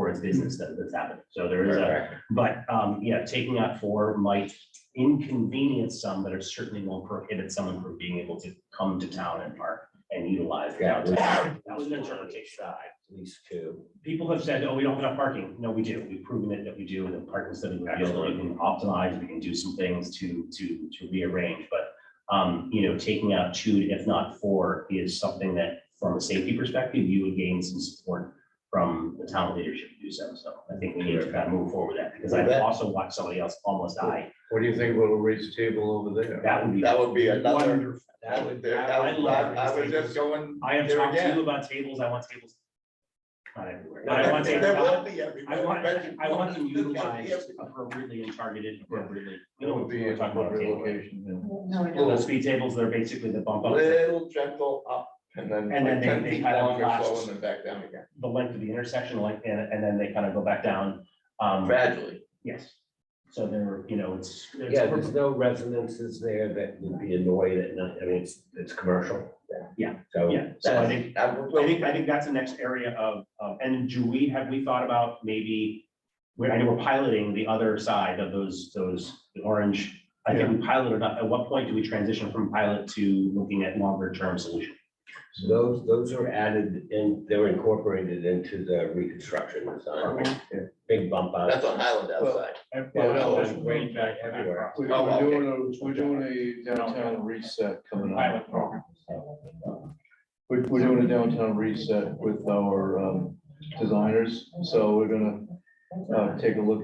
its business that's happening. So there is but yeah, taking out 4 might inconvenience some, but it certainly won't prohibit someone from being able to come to town and park and utilize. the Yeah, downtown. That was an interpretation. Side, at least 2. People have said, oh, we don't have enough parking. No, we do. We've proven it that we do, and the parking study revealed that we can optimize, we can do some things to rearrange, but you know, taking out 2, if not 4, is something that, from a safety perspective, you would gain some support from the town leadership to do so. So I think we need to kind of move forward with that, because I've also watched somebody else almost die. What do you think about a raised table over there? That would be another. wonderful. That would be, I love I was these just tables. going. I have there talked to again. you about tables. I want tables. Not everywhere. But I want tables. There will be everywhere. I want them utilized appropriately and targeted appropriately. You know, That would be we're a talking about appropriate table. location, yeah. No, we Little don't. speed tables, they're basically the bump up Little gentle up and then And then like they- 10 they feet kind of long or so last. and then back down again. the length of the intersection, like, and then they kind of go back down. Gradually. Yes. So there, you know, it's. Yeah, there's no residences there that would be annoyed at night. I mean, it's commercial. Yeah. So. Yeah, so I think, That I think that's the next area of, and do we, have we thought about maybe, I know we're piloting the other side of those, the orange. I think we piloted up, at what point do we transition from pilot to looking at longer term solution? So those are added in, they're incorporated into the reconstruction design. Big bump out. That's on Highland outside. Well, no, There's range back everywhere. We're doing a downtown reset coming up. Pilot program. We're doing a downtown reset with our designers, so we're gonna take a look.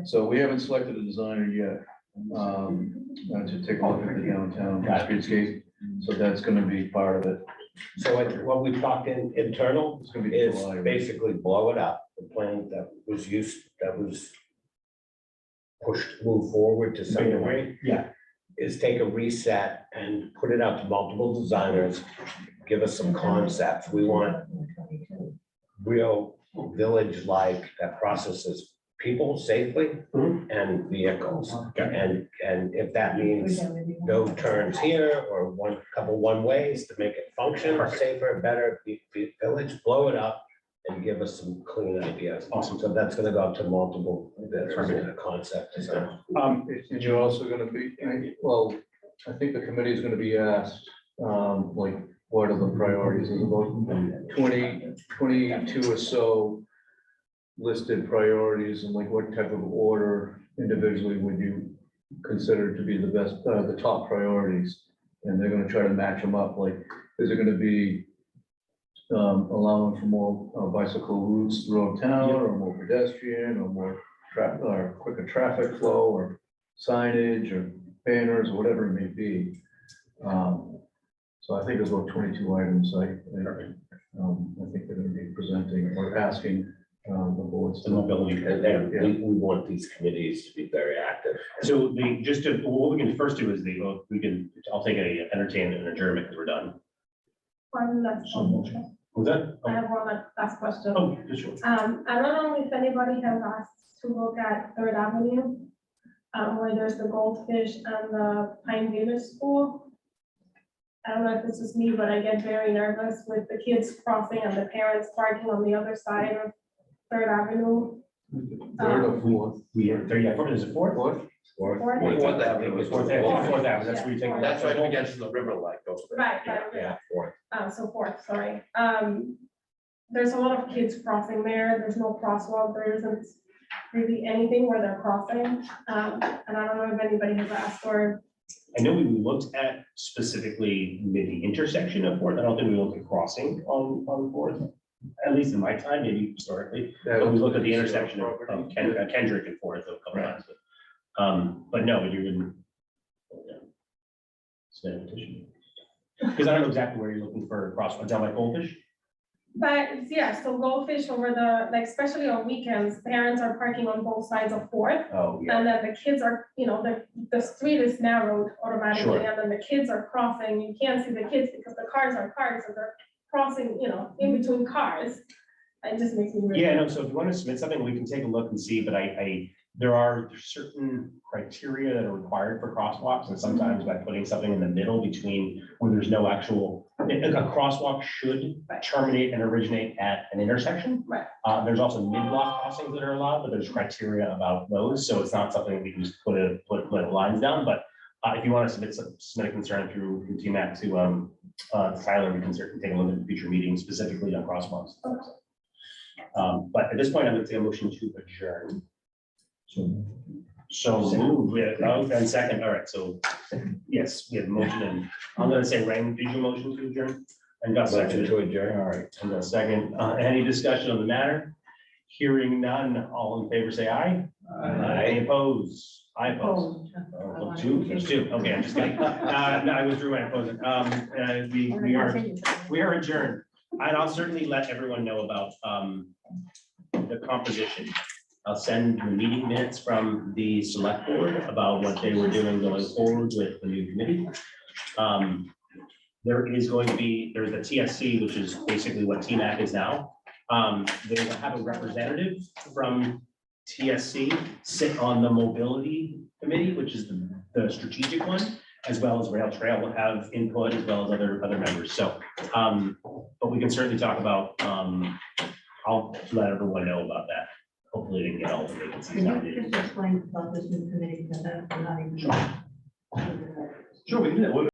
So we haven't selected a designer yet, to take a look at the downtown streetscape. So that's gonna be part of it. So what we talked in internal It's gonna be is July. basically blow it up. The plan that was pushed, move forward to some degree. Yeah. Is take a reset and put it out to multiple designers, give us some concepts. We want real village-like that processes people safely and vehicles. And if that means no turns here or couple one ways to make it function safer, better, village, blow it up and give us some clean ideas. Awesome. So that's gonna go out to multiple, that's a concept design. And you're also gonna be, well, I think the committee is gonna be asked, like, what are the priorities? There's about 22 or so listed priorities, and like what type of order individually would you consider to be the best, the top priorities? And they're gonna try to match them up, like, is it gonna be allowing for more bicycle routes throughout town, or more pedestrian, or more traffic, or quicker traffic flow, or signage, or banners, or whatever it may be. So I think there's about 22 items, I think they're gonna be presenting or asking the boards. The mobility. And we want these committees to be very active. So what we can first do is I'll take entertain an adjournment because we're done. One last question. Was that? I have one last question. Oh, sure. I don't know if anybody has asked to look at Third Avenue, where there's the Goldfish and the Pine Village School. I don't know if this is me, but I get very nervous with the kids crossing and the parents parking on the other side of Third Avenue. Third or fourth? Is it fourth? Fourth? Fourth Avenue. Fourth Avenue, that's where you take. That's right against the river like those. Right, Yeah, fourth. so fourth, sorry. There's a lot of kids crossing there. There's no crosswalk. There isn't really anything where they're crossing. And I don't know if anybody has asked or. I know we looked at specifically the intersection of Fourth. I don't think we looked at crossing on Fourth, at least in my time, maybe historically. But we looked at the intersection of Kendrick and Fourth a couple times. But no, you didn't. Because I don't know exactly where you're looking for a crosswalk. Down by Goldfish? But yeah, so Goldfish over like especially on weekends, parents are parking on both sides of Fourth. Oh, yeah. And then the kids are, the street is narrowed automatically, Sure. and then the kids are crossing, you can't see the kids because the cars are parked, so they're crossing, in between cars. It just makes me really. Yeah, no, so if you want to submit something, we can take a look and see, but there are certain criteria that are required for crosswalks, and sometimes by putting something in the middle between where there's no actual, a crosswalk should terminate and originate at an intersection. Right. There's also mid-block crossings that are allowed, but there's criteria about those, so it's not something we can just put lines down, but if you want to submit a concern through TMAC to Tyler, we can certainly take a look at the future meetings specifically on crosswalks. But at this point, I'm going to take a motion to adjourn. So move, and second, all right, so, yes, we have a motion, and I'm gonna say, Rain, did you motion to adjourn? And Gus Motion seconded, to adjourn. all right, and a second, any discussion on the matter? Hearing none, all in favor, say aye. Any opposed? I oppose. Oh, two, there's two, okay, I'm just kidding. No, I withdrew my opposing. We are adjourned, and I'll certainly let everyone know about, the composition. I'll send the meeting minutes from the select board about what they were doing going forward with the new committee. There's the TSC, which is basically what TMAC is now. They will have a representative from TSC sit on the mobility committee, which is the strategic one, as well as Rail Trail will have input as well as other members. So, but we can certainly talk about, I'll let everyone know about that. Hopefully they can get all the vacancies. Can out. you just explain about this new committee? Because I'm not even. Sure, we can do that.